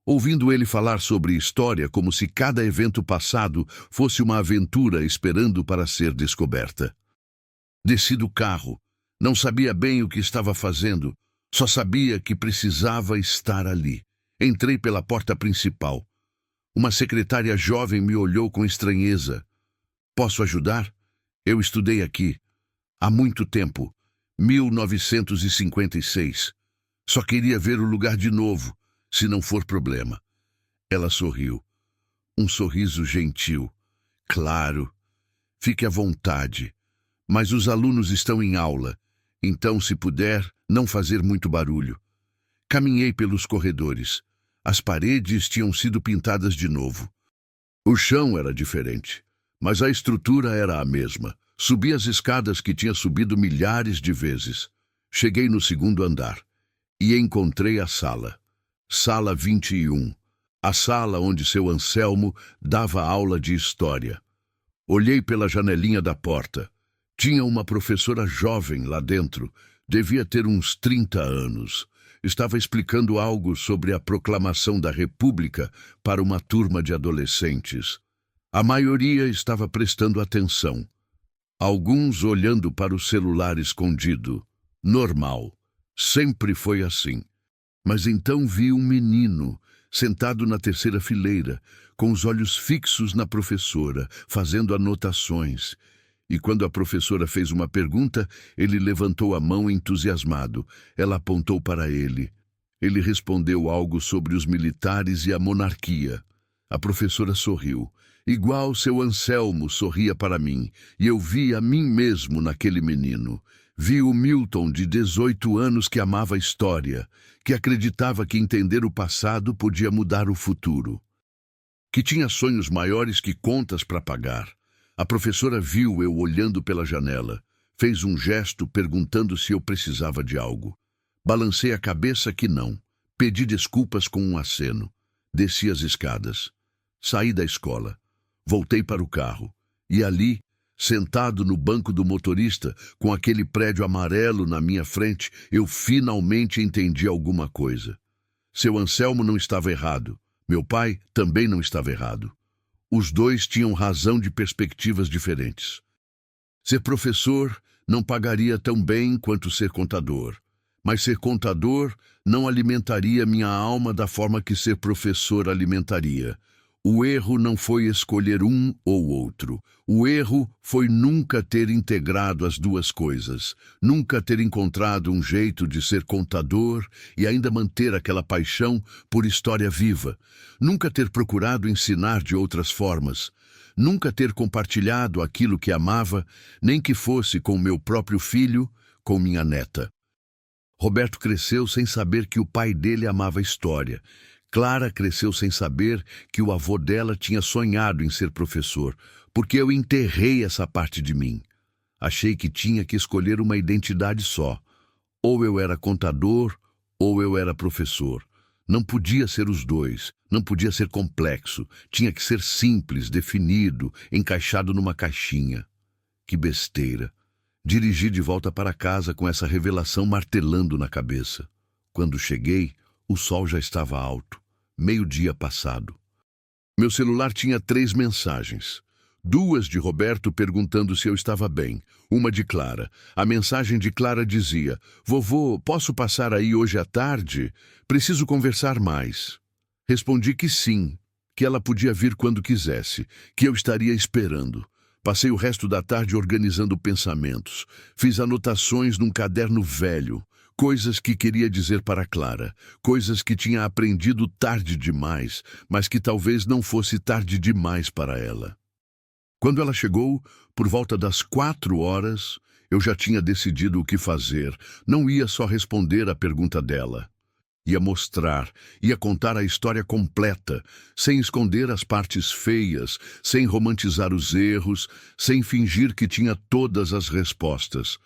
Ouvindo ele falar sobre história como se cada evento passado fosse uma aventura esperando para ser descoberta. Desci do carro. Não sabia bem o que estava fazendo. Só sabia que precisava estar ali. Entrei pela porta principal. Uma secretária jovem me olhou com estranheza. Posso ajudar? Eu estudei aqui. Há muito tempo. 1956. Só queria ver o lugar de novo, se não for problema. Ela sorriu. Um sorriso gentil. Claro. Fique à vontade. Mas os alunos estão em aula. Então, se puder, não fazer muito barulho. Caminhei pelos corredores. As paredes tinham sido pintadas de novo. O chão era diferente, mas a estrutura era a mesma. Subi as escadas que tinha subido milhares de vezes. Cheguei no 2º andar e encontrei a sala. Sala 21. A sala onde seu Anselmo dava aula de história. Olhei pela janelinha da porta. Tinha uma professora jovem lá dentro. Devia ter uns 30 anos. Estava explicando algo sobre a proclamação da República para uma turma de adolescentes. A maioria estava prestando atenção. Alguns olhando para o celular escondido. Normal. Sempre foi assim. Mas então vi um menino, sentado na 3ª fileira, com os olhos fixos na professora, fazendo anotações. E quando a professora fez uma pergunta, ele levantou a mão entusiasmado. Ela apontou para ele. Ele respondeu algo sobre os militares e a monarquia. A professora sorriu. Igual seu Anselmo sorria para mim, e eu vi a mim mesmo naquele menino. Vi o Milton de 18 anos que amava a história, que acreditava que entender o passado podia mudar o futuro, que tinha sonhos maiores que contas para pagar. A professora viu eu olhando pela janela. Fez um gesto perguntando se eu precisava de algo. Balancei a cabeça que não. Pedi desculpas com um aceno. Desci as escadas. Saí da escola. Voltei para o carro. E ali, sentado no banco do motorista, com aquele prédio amarelo na minha frente, eu finalmente entendi alguma coisa. Seu Anselmo não estava errado. Meu pai também não estava errado. Os dois tinham razão de perspectivas diferentes. Ser professor não pagaria tão bem quanto ser contador. Mas ser contador não alimentaria minha alma da forma que ser professor alimentaria. O erro não foi escolher um ou outro. O erro foi nunca ter integrado as duas coisas, nunca ter encontrado um jeito de ser contador e ainda manter aquela paixão por história viva, nunca ter procurado ensinar de outras formas, nunca ter compartilhado aquilo que amava, nem que fosse com meu próprio filho, com minha neta. Roberto cresceu sem saber que o pai dele amava história. Clara cresceu sem saber que o avô dela tinha sonhado em ser professor, porque eu enterrei essa parte de mim. Achei que tinha que escolher uma identidade só. Ou eu era contador, ou eu era professor. Não podia ser os dois, não podia ser complexo, tinha que ser simples, definido, encaixado numa caixinha. Que besteira! Dirigi de volta para casa com essa revelação martelando na cabeça. Quando cheguei, o sol já estava alto. Meio-dia passado. Meu celular tinha 3 mensagens. 2 de Roberto perguntando se eu estava bem. Uma de Clara. A mensagem de Clara dizia: "Vovô, posso passar aí hoje à tarde? Preciso conversar mais." Respondi que sim, que ela podia vir quando quisesse, que eu estaria esperando. Passei o resto da tarde organizando pensamentos. Fiz anotações num caderno velho. Coisas que queria dizer para Clara, coisas que tinha aprendido tarde demais, mas que talvez não fosse tarde demais para ela. Quando ela chegou, por volta das 4 horas, eu já tinha decidido o que fazer. Não ia só responder à pergunta dela. Ia mostrar, ia contar a história completa, sem esconder as partes feias, sem romantizar os erros, sem fingir que tinha todas as respostas.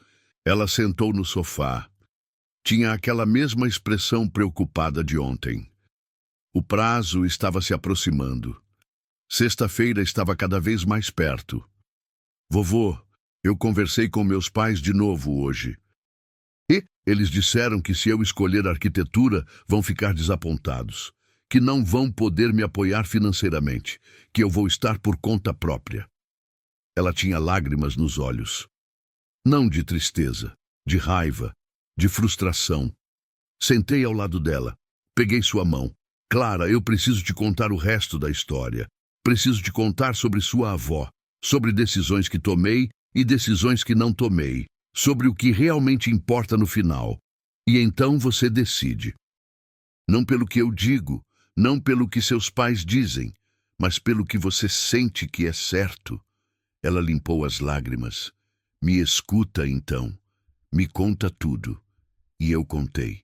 Ela sentou no sofá. Tinha aquela mesma expressão preocupada de ontem. O prazo estava se aproximando. Sexta-feira estava cada vez mais perto. "Vovô, eu conversei com meus pais de novo hoje. E eles disseram que se eu escolher arquitetura, vão ficar desapontados. Que não vão poder me apoiar financeiramente. Que eu vou estar por conta própria." Ela tinha lágrimas nos olhos. Não de tristeza, de raiva, de frustração. Sentei ao lado dela. Peguei sua mão. "Clara, eu preciso te contar o resto da história. Preciso te contar sobre sua avó, sobre decisões que tomei e decisões que não tomei, sobre o que realmente importa no final. E então você decide. Não pelo que eu digo, não pelo que seus pais dizem, mas pelo que você sente que é certo." Ela limpou as lágrimas. "Me escuta, então. Me conta tudo." E eu contei.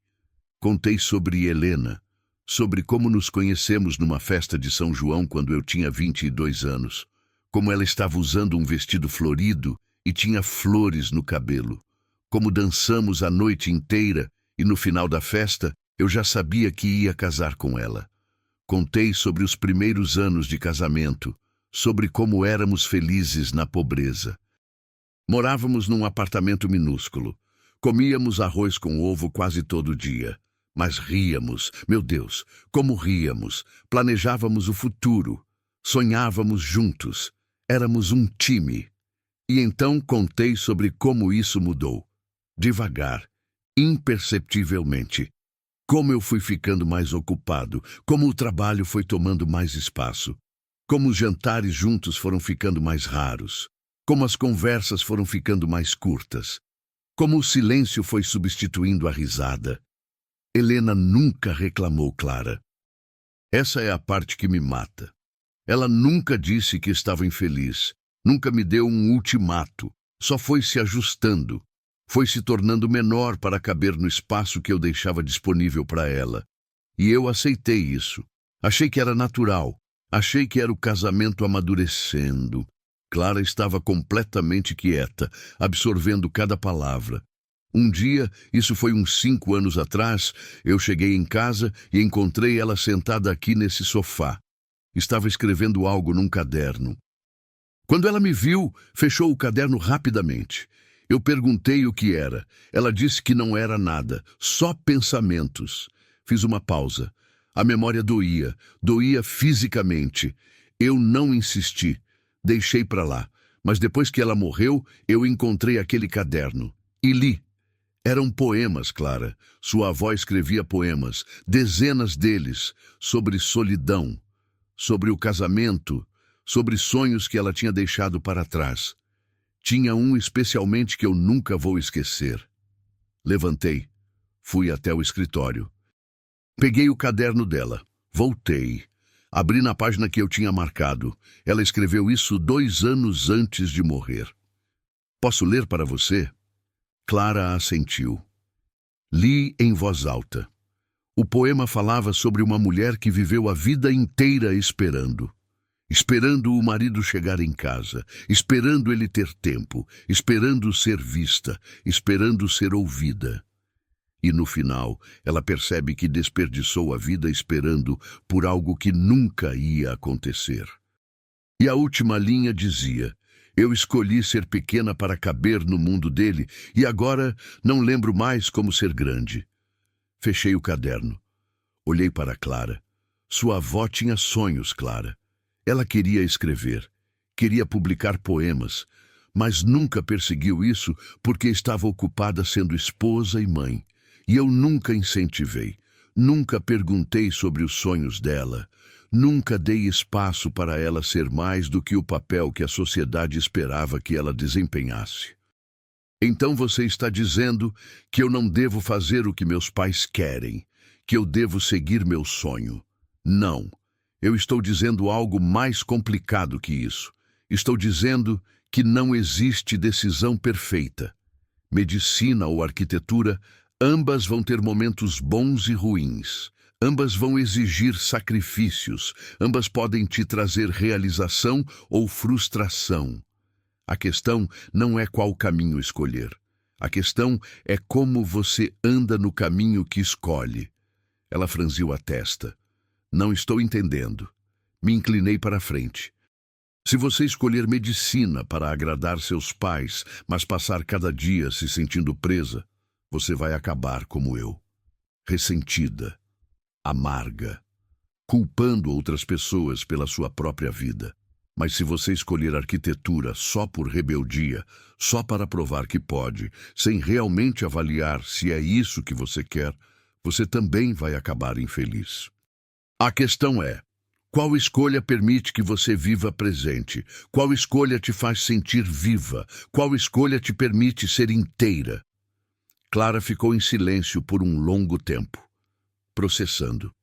Contei sobre Helena, sobre como nos conhecemos numa festa de São João quando eu tinha 22 anos, como ela estava usando um vestido florido e tinha flores no cabelo, como dançamos a noite inteira e no final da festa eu já sabia que ia casar com ela. Contei sobre os primeiros anos de casamento, sobre como éramos felizes na pobreza. Morávamos num apartamento minúsculo. Comíamos arroz com ovo quase todo dia. Mas ríamos, meu Deus, como ríamos. Planejávamos o futuro. Sonhávamos juntos. Éramos um time. E então contei sobre como isso mudou. Devagar, imperceptivelmente. Como eu fui ficando mais ocupado, como o trabalho foi tomando mais espaço. Como os jantares juntos foram ficando mais raros. Como as conversas foram ficando mais curtas. Como o silêncio foi substituindo a risada. Helena nunca reclamou Clara. Essa é a parte que me mata. Ela nunca disse que estava infeliz. Nunca me deu um ultimato. Só foi se ajustando. Foi se tornando menor para caber no espaço que eu deixava disponível para ela. E eu aceitei isso. Achei que era natural. Achei que era o casamento amadurecendo. Clara estava completamente quieta, absorvendo cada palavra. Um dia, isso foi uns 5 anos atrás, eu cheguei em casa e encontrei ela sentada aqui nesse sofá. Estava escrevendo algo num caderno. Quando ela me viu, fechou o caderno rapidamente. Eu perguntei o que era. Ela disse que não era nada, só pensamentos. Fiz uma pausa. A memória doía, doía fisicamente. Eu não insisti. Deixei para lá, mas depois que ela morreu, eu encontrei aquele caderno e li. Eram poemas, Clara. Sua avó escrevia poemas, dezenas deles, sobre solidão, sobre o casamento, sobre sonhos que ela tinha deixado para trás. Tinha um especialmente que eu nunca vou esquecer. Levantei, fui até o escritório. Peguei o caderno dela, voltei. Abri na página que eu tinha marcado. Ela escreveu isso 2 anos antes de morrer. Posso ler para você? Clara assentiu. Li em voz alta. O poema falava sobre uma mulher que viveu a vida inteira esperando. Esperando o marido chegar em casa, esperando ele ter tempo, esperando ser vista, esperando ser ouvida. E no final, ela percebe que desperdiçou a vida esperando por algo que nunca ia acontecer. E a última linha dizia: eu escolhi ser pequena para caber no mundo dele e agora não lembro mais como ser grande. Fechei o caderno. Olhei para Clara. Sua avó tinha sonhos, Clara. Ela queria escrever, queria publicar poemas, mas nunca perseguiu isso porque estava ocupada sendo esposa e mãe. E eu nunca incentivei, nunca perguntei sobre os sonhos dela, nunca dei espaço para ela ser mais do que o papel que a sociedade esperava que ela desempenhasse. Então você está dizendo que eu não devo fazer o que meus pais querem, que eu devo seguir meu sonho. Não, eu estou dizendo algo mais complicado que isso. Estou dizendo que não existe decisão perfeita. Medicina ou arquitetura, ambas vão ter momentos bons e ruins. Ambas vão exigir sacrifícios. Ambas podem te trazer realização ou frustração. A questão não é qual caminho escolher. A questão é como você anda no caminho que escolhe. Ela franziu a testa. Não estou entendendo. Me inclinei para a frente. Se você escolher medicina para agradar seus pais, mas passar cada dia se sentindo presa, você vai acabar como eu. Ressentida, amarga, culpando outras pessoas pela sua própria vida. Mas se você escolher arquitetura só por rebeldia, só para provar que pode, sem realmente avaliar se é isso que você quer, você também vai acabar infeliz. A questão é: qual escolha permite que você viva presente? Qual escolha te faz sentir viva? Qual escolha te permite ser inteira? Clara ficou em silêncio por um longo tempo, processando.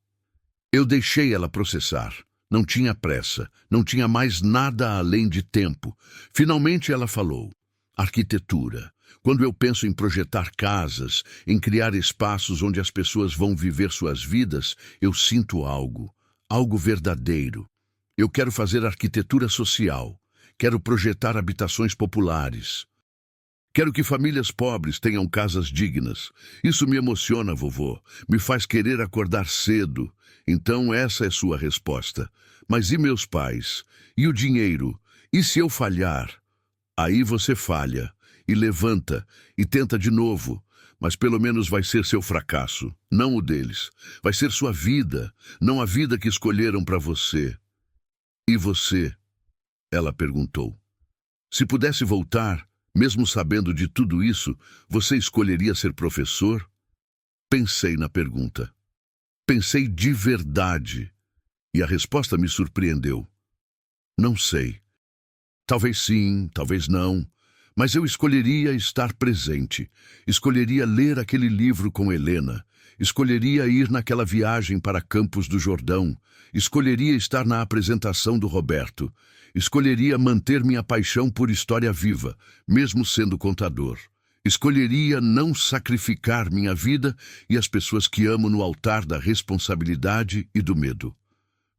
Eu deixei ela processar. Não tinha pressa, não tinha mais nada além de tempo. Finalmente ela falou: arquitetura. Quando eu penso em projetar casas, em criar espaços onde as pessoas vão viver suas vidas, eu sinto algo verdadeiro. Eu quero fazer arquitetura social, quero projetar habitações populares. Quero que famílias pobres tenham casas dignas. Isso me emociona, vovô, me faz querer acordar cedo. Então essa é sua resposta. Mas e meus pais? E o dinheiro? E se eu falhar? Aí você falha, e levanta, e tenta de novo. Mas pelo menos vai ser seu fracasso, não o deles. Vai ser sua vida, não a vida que escolheram para você. E você? Ela perguntou. Se pudesse voltar, mesmo sabendo de tudo isso, você escolheria ser professor? Pensei na pergunta. Pensei de verdade. E a resposta me surpreendeu. Não sei. Talvez sim, talvez não. Mas eu escolheria estar presente. Escolheria ler aquele livro com Helena. Escolheria ir naquela viagem para Campos do Jordão. Escolheria estar na apresentação do Roberto. Escolheria manter minha paixão por história viva, mesmo sendo contador. Escolheria não sacrificar minha vida e as pessoas que amo no altar da responsabilidade e do medo.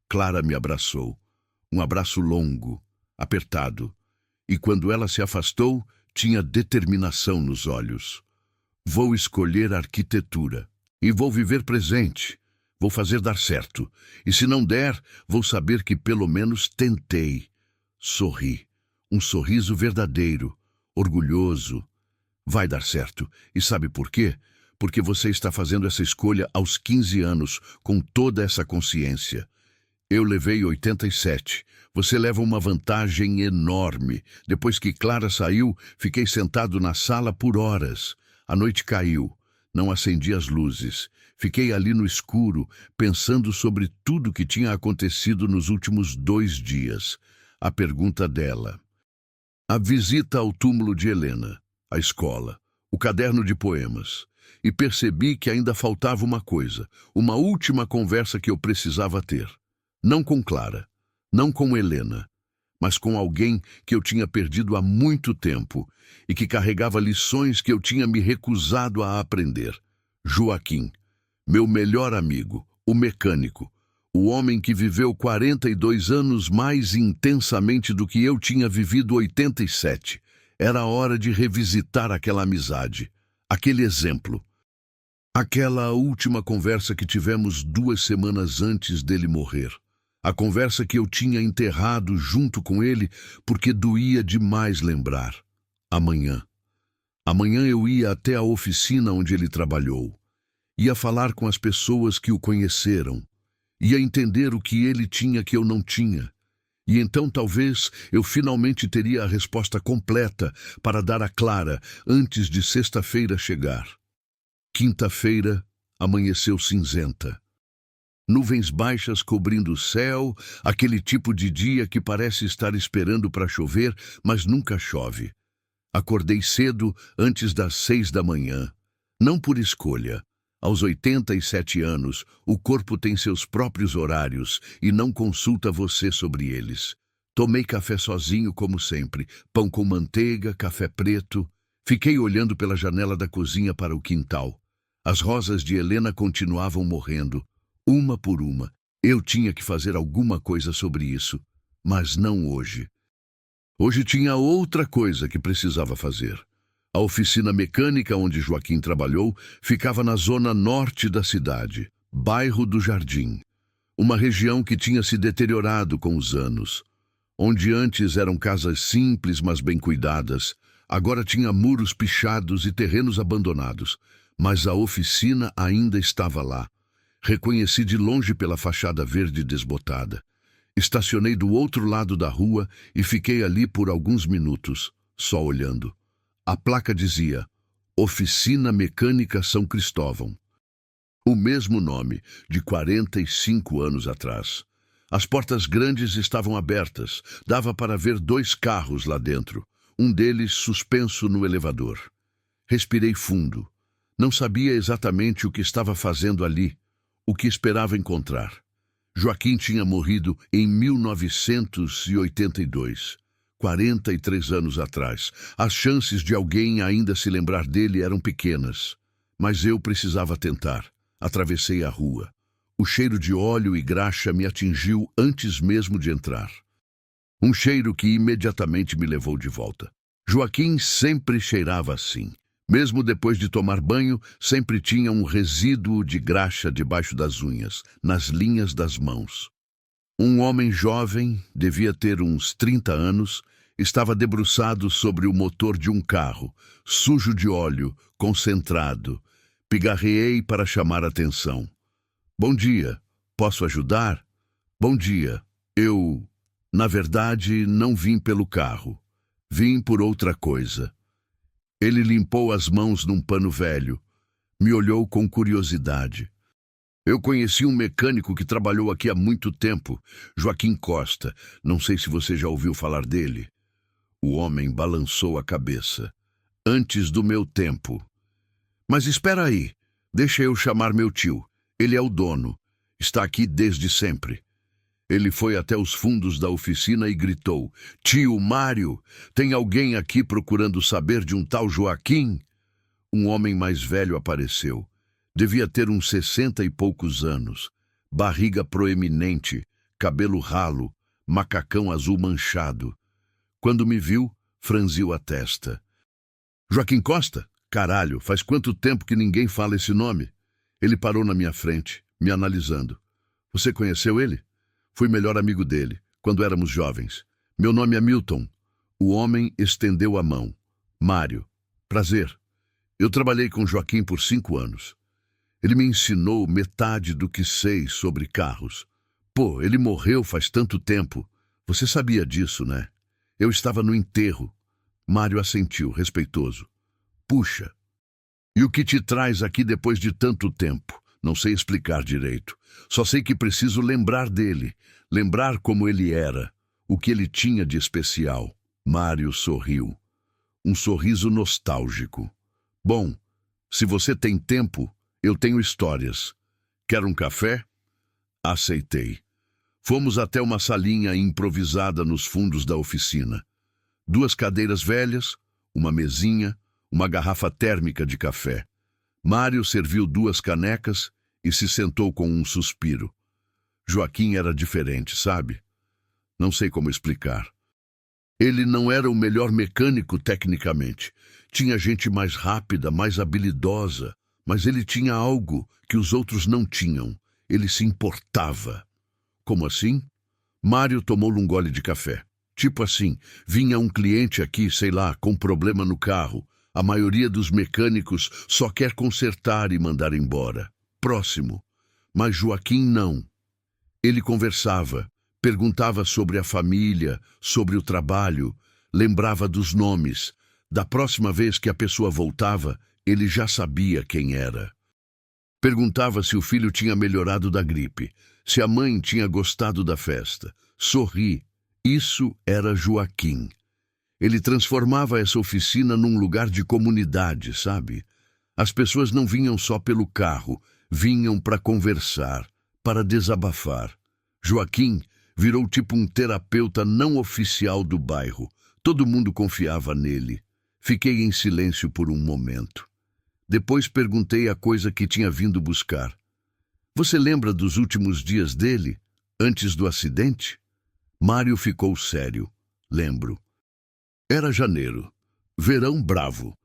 Clara me abraçou. Um abraço longo, apertado. E quando ela se afastou, tinha determinação nos olhos. Vou escolher arquitetura. E vou viver presente. Vou fazer dar certo. E se não der, vou saber que pelo menos tentei. Sorri. Um sorriso verdadeiro, orgulhoso. Vai dar certo. E sabe por quê? Porque você está fazendo essa escolha aos 15 anos, com toda essa consciência. Eu levei 87. Você leva uma vantagem enorme. Depois que Clara saiu, fiquei sentado na sala por horas. A noite caiu. Não acendi as luzes. Fiquei ali no escuro, pensando sobre tudo que tinha acontecido nos últimos 2 dias. A pergunta dela, a visita ao túmulo de Helena, a escola, o caderno de poemas. E percebi que ainda faltava uma coisa, uma última conversa que eu precisava ter. Não com Clara, não com Helena, mas com alguém que eu tinha perdido há muito tempo e que carregava lições que eu tinha me recusado a aprender. Joaquim, meu melhor amigo, o mecânico, o homem que viveu 42 anos mais intensamente do que eu tinha vivido 87. Era hora de revisitar aquela amizade, aquele exemplo. Aquela última conversa que tivemos 2 semanas antes dele morrer. A conversa que eu tinha enterrado junto com ele porque doía demais lembrar. Amanhã. Amanhã eu ia até a oficina onde ele trabalhou. Ia falar com as pessoas que o conheceram. Ia entender o que ele tinha que eu não tinha. E então talvez eu finalmente teria a resposta completa para dar a Clara antes de sexta-feira chegar. Quinta-feira amanheceu cinzenta. Nuvens baixas cobrindo o céu, aquele tipo de dia que parece estar esperando para chover, mas nunca chove. Acordei cedo, antes das 6 da manhã. Não por escolha. Aos 87 anos, o corpo tem seus próprios horários e não consulta você sobre eles. Tomei café sozinho, como sempre, pão com manteiga, café preto. Fiquei olhando pela janela da cozinha para o quintal. As rosas de Helena continuavam morrendo, uma por uma. Eu tinha que fazer alguma coisa sobre isso, mas não hoje. Hoje tinha outra coisa que precisava fazer. A oficina mecânica onde Joaquim trabalhou ficava na zona norte da cidade, bairro do Jardim. Uma região que tinha se deteriorado com os anos. Onde antes eram casas simples, mas bem cuidadas, agora tinha muros pichados e terrenos abandonados. Mas a oficina ainda estava lá. Reconheci de longe pela fachada verde desbotada. Estacionei do outro lado da rua e fiquei ali por alguns minutos, só olhando. A placa dizia, Oficina Mecânica São Cristóvão. O mesmo nome, de 45 anos atrás. As portas grandes estavam abertas, dava para ver 2 carros lá dentro, um deles suspenso no elevador. Respirei fundo. Não sabia exatamente o que estava fazendo ali, o que esperava encontrar. Joaquim tinha morrido em 1982. 43 anos atrás. As chances de alguém ainda se lembrar dele eram pequenas. Mas eu precisava tentar. Atravessei a rua. O cheiro de óleo e graxa me atingiu antes mesmo de entrar. Um cheiro que imediatamente me levou de volta. Joaquim sempre cheirava assim. Mesmo depois de tomar banho, sempre tinha um resíduo de graxa debaixo das unhas, nas linhas das mãos. Um homem jovem, devia ter uns 30 anos, estava debruçado sobre o motor de um carro, sujo de óleo, concentrado. Pigarreei para chamar atenção. Bom dia, posso ajudar? Bom dia, na verdade, não vim pelo carro. Vim por outra coisa. Ele limpou as mãos num pano velho. Me olhou com curiosidade. Eu conheci um mecânico que trabalhou aqui há muito tempo, Joaquim Costa. Não sei se você já ouviu falar dele. O homem balançou a cabeça. Antes do meu tempo. Mas espera aí. Deixa eu chamar meu tio. Ele é o dono. Está aqui desde sempre. Ele foi até os fundos da oficina e gritou. Tio Mário, tem alguém aqui procurando saber de um tal Joaquim? Um homem mais velho apareceu. Devia ter uns 60 e poucos anos. Barriga proeminente, cabelo ralo, macacão azul manchado. Quando me viu, franziu a testa. Joaquim Costa? Caralho, faz quanto tempo que ninguém fala esse nome? Ele parou na minha frente, me analisando. Você conheceu ele? Fui melhor amigo dele, quando éramos jovens. Meu nome é Milton. O homem estendeu a mão. Mário. Prazer. Eu trabalhei com Joaquim por 5 anos. Ele me ensinou metade do que sei sobre carros. Pô, ele morreu faz tanto tempo. Você sabia disso, né? Eu estava no enterro. Mário assentiu, respeitoso. Puxa. E o que te traz aqui depois de tanto tempo? Não sei explicar direito. Só sei que preciso lembrar dele, lembrar como ele era, o que ele tinha de especial. Mário sorriu. Um sorriso nostálgico. Bom, se você tem tempo, eu tenho histórias. Quer um café? Aceitei. Fomos até uma salinha improvisada nos fundos da oficina. 2 cadeiras velhas, uma mesinha, uma garrafa térmica de café. Mário serviu 2 canecas e se sentou com um suspiro. Joaquim era diferente, sabe? Não sei como explicar. Ele não era o melhor mecânico tecnicamente. Tinha gente mais rápida, mais habilidosa, mas ele tinha algo que os outros não tinham. Ele se importava. Como assim? Mário tomou um gole de café. Tipo assim, vinha um cliente aqui, sei lá, com problema no carro. A maioria dos mecânicos só quer consertar e mandar embora. Próximo. Mas Joaquim não. Ele conversava, perguntava sobre a família, sobre o trabalho, lembrava dos nomes. Da próxima vez que a pessoa voltava, ele já sabia quem era. Perguntava se o filho tinha melhorado da gripe, se a mãe tinha gostado da festa. Sorri. Isso era Joaquim. Ele transformava essa oficina num lugar de comunidade, sabe? As pessoas não vinham só pelo carro, vinham para conversar, para desabafar. Joaquim virou tipo um terapeuta não oficial do bairro. Todo mundo confiava nele. Fiquei em silêncio por um momento. Depois perguntei a coisa que tinha vindo buscar. Você lembra dos últimos dias dele, antes do acidente? Mário ficou sério. Lembro. Era janeiro. Verão bravo.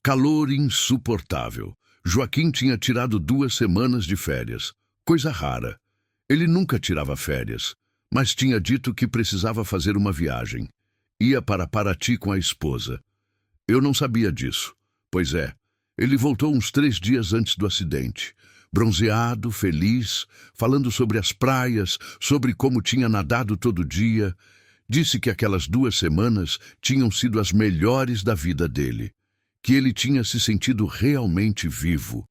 Calor insuportável. Joaquim tinha tirado 2 semanas de férias. Coisa rara. Ele nunca tirava férias, mas tinha dito que precisava fazer uma viagem. Ia para Paraty com a esposa. Eu não sabia disso. Pois é, ele voltou uns 3 dias antes do acidente. Bronzeado, feliz, falando sobre as praias, sobre como tinha nadado todo dia. Disse que aquelas 2 semanas tinham sido as melhores da vida dele, que ele tinha se sentido realmente vivo.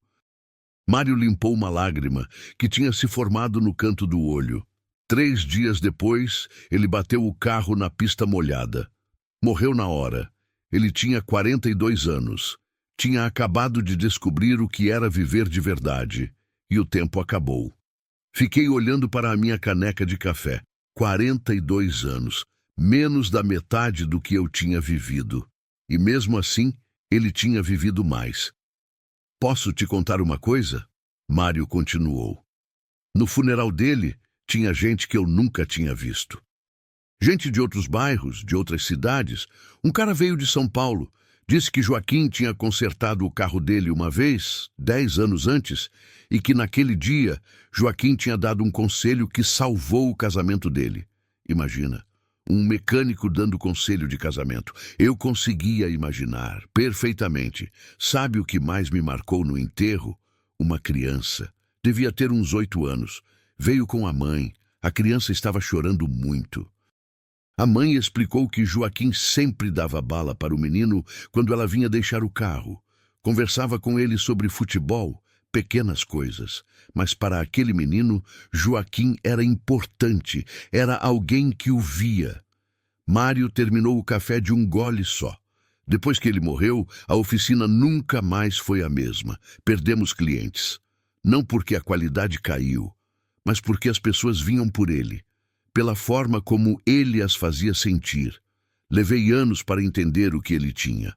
Mário limpou uma lágrima que tinha se formado no canto do olho. 3 dias depois, ele bateu o carro na pista molhada. Morreu na hora. Ele tinha 42 anos. Tinha acabado de descobrir o que era viver de verdade. E o tempo acabou. Fiquei olhando para a minha caneca de café. 42 anos. Menos da metade do que eu tinha vivido. E mesmo assim, ele tinha vivido mais. Posso te contar uma coisa? Mário continuou. No funeral dele, tinha gente que eu nunca tinha visto. Gente de outros bairros, de outras cidades. Um cara veio de São Paulo. Disse que Joaquim tinha consertado o carro dele uma vez, 10 anos antes, e que naquele dia Joaquim tinha dado um conselho que salvou o casamento dele. Imagina, um mecânico dando conselho de casamento. Eu conseguia imaginar perfeitamente. Sabe o que mais me marcou no enterro? Uma criança. Devia ter uns 8 anos. Veio com a mãe. A criança estava chorando muito. A mãe explicou que Joaquim sempre dava bala para o menino quando ela vinha deixar o carro. Conversava com ele sobre futebol, pequenas coisas. Mas para aquele menino, Joaquim era importante, era alguém que o via. Mário terminou o café de um gole só. Depois que ele morreu, a oficina nunca mais foi a mesma. Perdemos clientes. Não porque a qualidade caiu, mas porque as pessoas vinham por ele. Pela forma como ele as fazia sentir. Levei anos para entender o que ele tinha.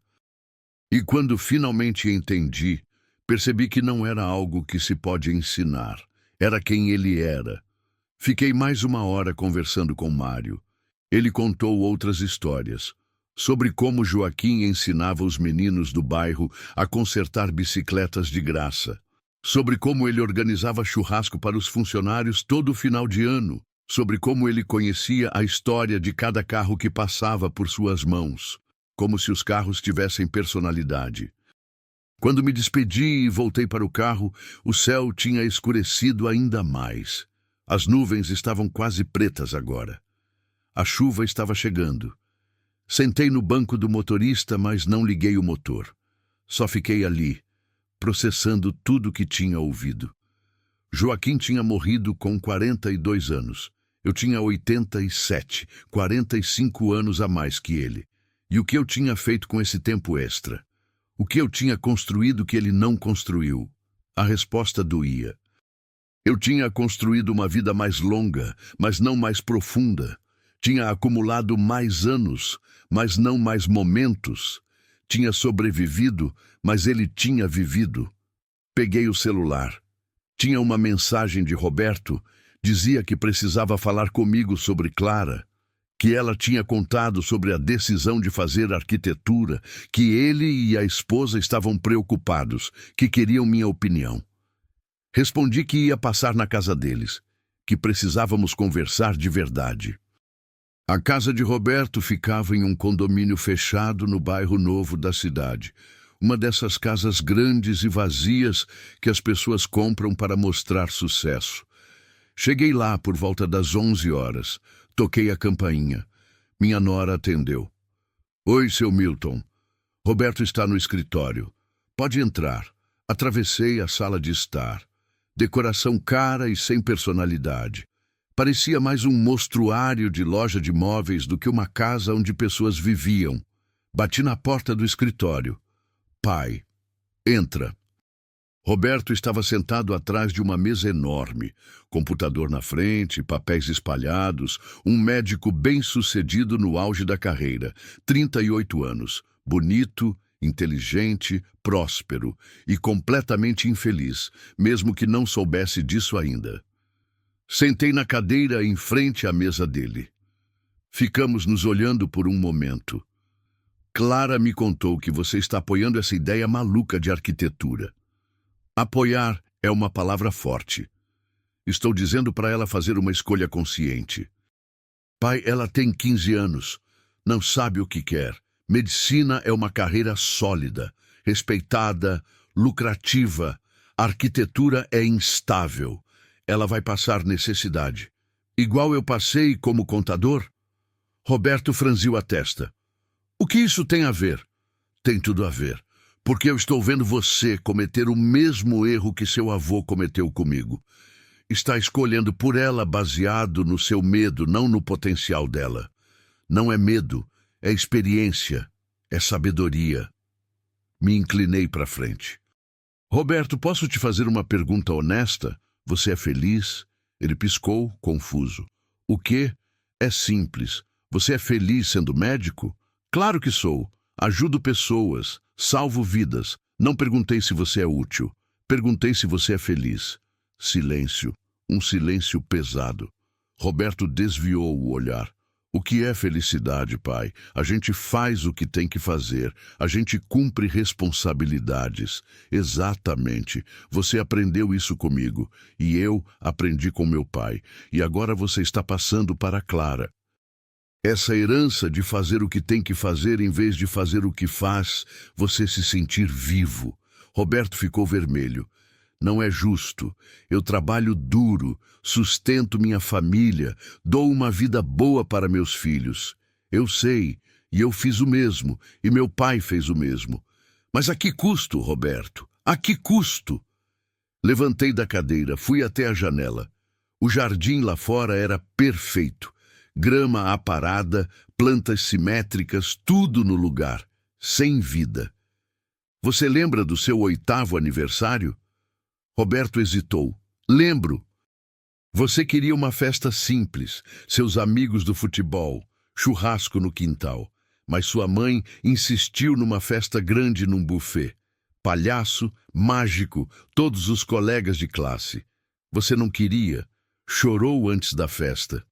E quando finalmente entendi, percebi que não era algo que se pode ensinar. Era quem ele era. Fiquei mais 1 hora conversando com Mário. Ele contou outras histórias. Sobre como Joaquim ensinava os meninos do bairro a consertar bicicletas de graça. Sobre como ele organizava churrasco para os funcionários todo final de ano. Sobre como ele conhecia a história de cada carro que passava por suas mãos, como se os carros tivessem personalidade. Quando me despedi e voltei para o carro, o céu tinha escurecido ainda mais. As nuvens estavam quase pretas agora. A chuva estava chegando. Sentei no banco do motorista, mas não liguei o motor. Só fiquei ali, processando tudo que tinha ouvido. Joaquim tinha morrido com 42 anos. Eu tinha 87, 45 anos a mais que ele. E o que eu tinha feito com esse tempo extra? O que eu tinha construído que ele não construiu? A resposta doía. Eu tinha construído uma vida mais longa, mas não mais profunda. Tinha acumulado mais anos, mas não mais momentos. Tinha sobrevivido, mas ele tinha vivido. Peguei o celular. Tinha uma mensagem de Roberto. Dizia que precisava falar comigo sobre Clara, que ela tinha contado sobre a decisão de fazer arquitetura, que ele e a esposa estavam preocupados, que queriam minha opinião. Respondi que ia passar na casa deles, que precisávamos conversar de verdade. A casa de Roberto ficava em um condomínio fechado no bairro novo da cidade. Uma dessas casas grandes e vazias que as pessoas compram para mostrar sucesso. Cheguei lá por volta das 11 horas. Toquei a campainha. Minha nora atendeu. Oi, seu Milton. Roberto está no escritório. Pode entrar. Atravessei a sala de estar. Decoração cara e sem personalidade. Parecia mais um mostruário de loja de móveis do que uma casa onde pessoas viviam. Bati na porta do escritório. Pai, entra. Roberto estava sentado atrás de uma mesa enorme, computador na frente, papéis espalhados, um médico bem-sucedido no auge da carreira, 38 anos, bonito, inteligente, próspero e completamente infeliz, mesmo que não soubesse disso ainda. Sentei na cadeira em frente à mesa dele. Ficamos nos olhando por um momento. Clara me contou que você está apoiando essa ideia maluca de arquitetura. Apoiar é uma palavra forte. Estou dizendo para ela fazer uma escolha consciente. Pai, ela tem 15 anos. Não sabe o que quer. Medicina é uma carreira sólida, respeitada, lucrativa. Arquitetura é instável. Ela vai passar necessidade. Igual eu passei como contador? Roberto franziu a testa. O que isso tem a ver? Tem tudo a ver. Porque eu estou vendo você cometer o mesmo erro que seu avô cometeu comigo. Está escolhendo por ela baseado no seu medo, não no potencial dela. Não é medo, é experiência, é sabedoria. Me inclinei para frente. Roberto, posso te fazer uma pergunta honesta? Você é feliz? Ele piscou, confuso. O quê? É simples. Você é feliz sendo médico? Claro que sou. Ajudo pessoas. Salvo vidas. Não perguntei se você é útil. Perguntei se você é feliz. Silêncio. Um silêncio pesado. Roberto desviou o olhar. O que é felicidade, pai? A gente faz o que tem que fazer. A gente cumpre responsabilidades. Exatamente. Você aprendeu isso comigo. E eu aprendi com meu pai. E agora você está passando para Clara. Essa herança de fazer o que tem que fazer em vez de fazer o que faz, você se sentir vivo. Roberto ficou vermelho. Não é justo. Eu trabalho duro, sustento minha família, dou uma vida boa para meus filhos. Eu sei, e eu fiz o mesmo, e meu pai fez o mesmo. Mas a que custo, Roberto? A que custo? Levantei da cadeira, fui até a janela. O jardim lá fora era perfeito. Grama aparada, plantas simétricas, tudo no lugar, sem vida. Você lembra do seu 8º aniversário? Roberto hesitou. Lembro. Você queria uma festa simples, seus amigos do futebol, churrasco no quintal. Mas sua mãe insistiu numa festa grande num buffet. Palhaço, mágico, todos os colegas de classe. Você não queria, chorou antes da festa.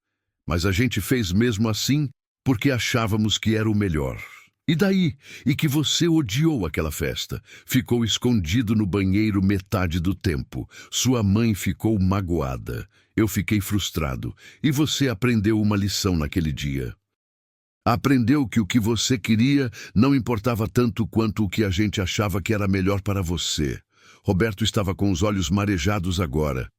Mas a gente fez mesmo assim porque achávamos que era o melhor. E daí? E que você odiou aquela festa. Ficou escondido no banheiro metade do tempo. Sua mãe ficou magoada. Eu fiquei frustrado. E você aprendeu uma lição naquele dia. Aprendeu que o que você queria não importava tanto quanto o que a gente achava que era melhor para você. Roberto estava com os olhos marejados agora.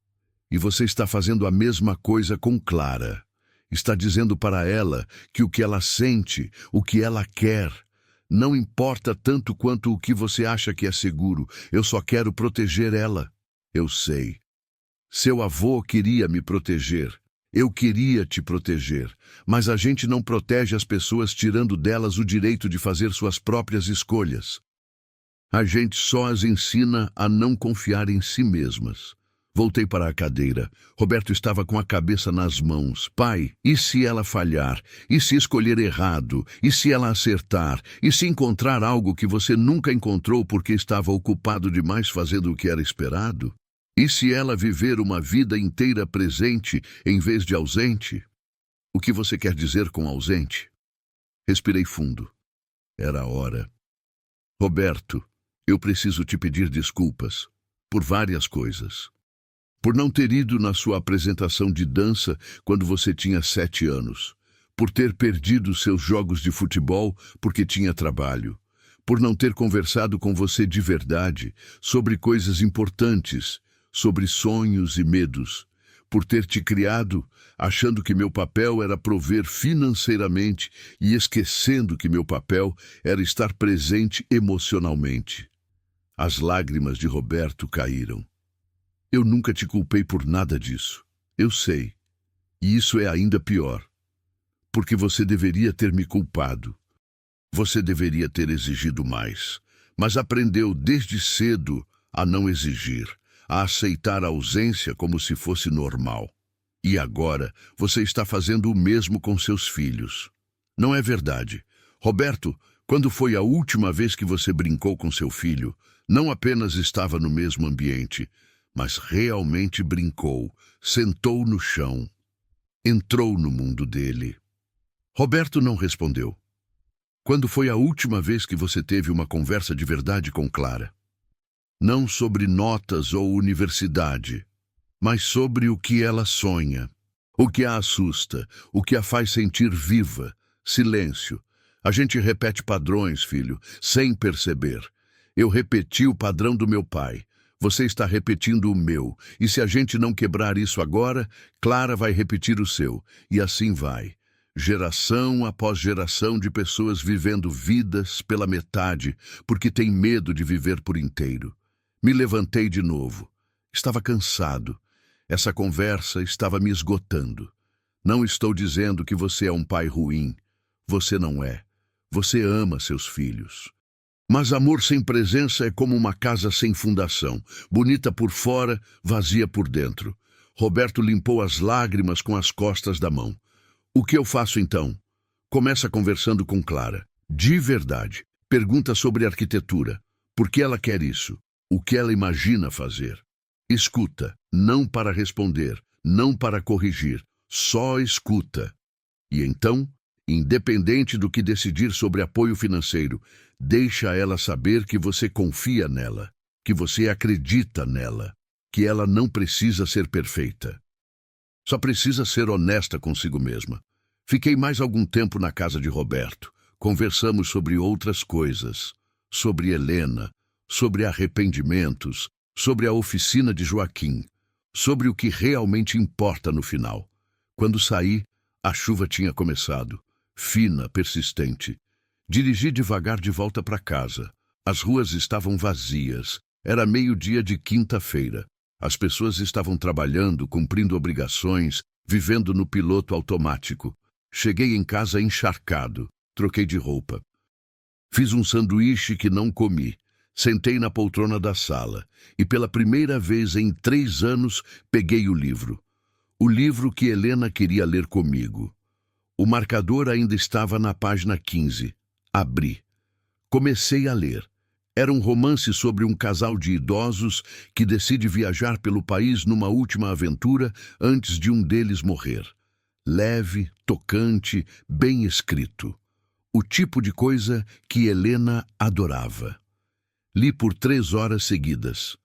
E você está fazendo a mesma coisa com Clara. Está dizendo para ela que o que ela sente, o que ela quer, não importa tanto quanto o que você acha que é seguro. Eu só quero proteger ela. Eu sei. Seu avô queria me proteger. Eu queria te proteger, mas a gente não protege as pessoas tirando delas o direito de fazer suas próprias escolhas. A gente só as ensina a não confiar em si mesmas. Voltei para a cadeira. Roberto estava com a cabeça nas mãos. Pai, e se ela falhar? E se escolher errado? E se ela acertar? E se encontrar algo que você nunca encontrou porque estava ocupado demais fazendo o que era esperado? E se ela viver uma vida inteira presente em vez de ausente? O que você quer dizer com ausente? Respirei fundo. Era a hora. Roberto, eu preciso te pedir desculpas por várias coisas. Por não ter ido na sua apresentação de dança quando você tinha 7 anos. Por ter perdido seus jogos de futebol porque tinha trabalho. Por não ter conversado com você de verdade sobre coisas importantes, sobre sonhos e medos. Por ter te criado achando que meu papel era prover financeiramente e esquecendo que meu papel era estar presente emocionalmente. As lágrimas de Roberto caíram. Eu nunca te culpei por nada disso. Eu sei. E isso é ainda pior. Porque você deveria ter me culpado. Você deveria ter exigido mais. Mas aprendeu desde cedo a não exigir, a aceitar a ausência como se fosse normal. E agora você está fazendo o mesmo com seus filhos. Não é verdade. Roberto, quando foi a última vez que você brincou com seu filho, não apenas estava no mesmo ambiente, mas realmente brincou, sentou no chão, entrou no mundo dele. Roberto não respondeu. Quando foi a última vez que você teve uma conversa de verdade com Clara? Não sobre notas ou universidade, mas sobre o que ela sonha, o que a assusta, o que a faz sentir viva. Silêncio. A gente repete padrões, filho, sem perceber. Eu repeti o padrão do meu pai. Você está repetindo o meu, e se a gente não quebrar isso agora, Clara vai repetir o seu, e assim vai. Geração após geração de pessoas vivendo vidas pela metade, porque tem medo de viver por inteiro. Me levantei de novo. Estava cansado. Essa conversa estava me esgotando. Não estou dizendo que você é um pai ruim. Você não é. Você ama seus filhos. Mas amor sem presença é como uma casa sem fundação, bonita por fora, vazia por dentro. Roberto limpou as lágrimas com as costas da mão. O que eu faço então? Começa conversando com Clara. De verdade. Pergunta sobre arquitetura. Por que ela quer isso? O que ela imagina fazer? Escuta, não para responder, não para corrigir, só escuta. E então, independente do que decidir sobre apoio financeiro, deixa ela saber que você confia nela, que você acredita nela, que ela não precisa ser perfeita. Só precisa ser honesta consigo mesma. Fiquei mais algum tempo na casa de Roberto. Conversamos sobre outras coisas, sobre Helena, sobre arrependimentos, sobre a oficina de Joaquim, sobre o que realmente importa no final. Quando saí, a chuva tinha começado, fina, persistente. Dirigi devagar de volta para casa. As ruas estavam vazias. Era meio-dia de quinta-feira. As pessoas estavam trabalhando, cumprindo obrigações, vivendo no piloto automático. Cheguei em casa encharcado. Troquei de roupa. Fiz um sanduíche que não comi. Sentei na poltrona da sala e pela primeira vez em 3 anos peguei o livro. O livro que Helena queria ler comigo. O marcador ainda estava na página 15. Abri. Comecei a ler. Era um romance sobre um casal de idosos que decide viajar pelo país numa última aventura antes de um deles morrer. Leve, tocante, bem escrito. O tipo de coisa que Helena adorava. Li por 3 horas seguidas.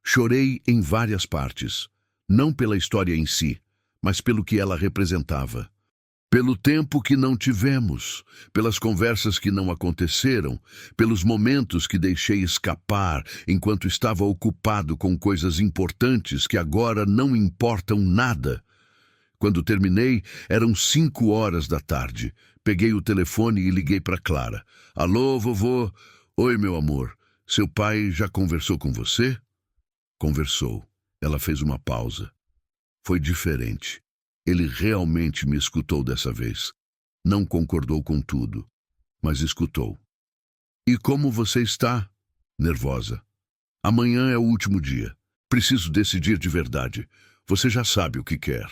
Chorei em várias partes, não pela história em si, mas pelo que ela representava. Pelo tempo que não tivemos, pelas conversas que não aconteceram, pelos momentos que deixei escapar enquanto estava ocupado com coisas importantes que agora não importam nada. Quando terminei, eram 5 horas da tarde. Peguei o telefone e liguei para Clara. Alô, vovô? Oi, meu amor. Seu pai já conversou com você? Conversou. Ela fez uma pausa. Foi diferente. Ele realmente me escutou dessa vez. Não concordou com tudo, mas escutou. E como você está? Nervosa. Amanhã é o último dia. Preciso decidir de verdade. Você já sabe o que quer.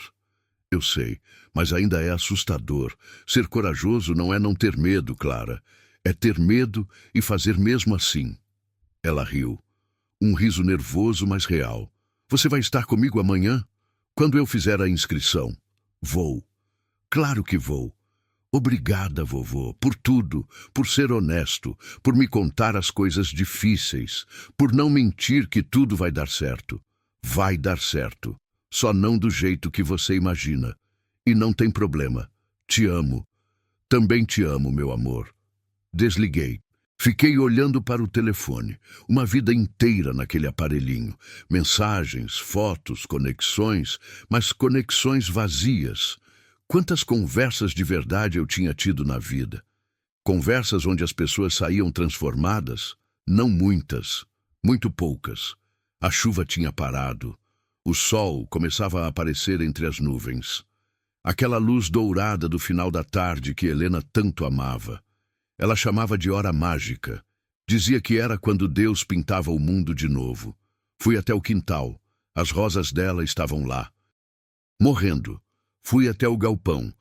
Eu sei, mas ainda é assustador. Ser corajoso não é não ter medo, Clara. É ter medo e fazer mesmo assim. Ela riu. Um riso nervoso, mas real. Você vai estar comigo amanhã? Quando eu fizer a inscrição? Vou. Claro que vou. Obrigada, vovô, por tudo, por ser honesto, por me contar as coisas difíceis, por não mentir que tudo vai dar certo. Vai dar certo. Só não do jeito que você imagina. E não tem problema. Te amo. Também te amo, meu amor. Desliguei. Fiquei olhando para o telefone, uma vida inteira naquele aparelhinho. Mensagens, fotos, conexões, mas conexões vazias. Quantas conversas de verdade eu tinha tido na vida? Conversas onde as pessoas saíam transformadas? Não muitas, muito poucas. A chuva tinha parado. O sol começava a aparecer entre as nuvens. Aquela luz dourada do final da tarde que Helena tanto amava. Ela chamava de hora mágica. Dizia que era quando Deus pintava o mundo de novo. Fui até o quintal. As rosas dela estavam lá. Morrendo. Fui até o galpão.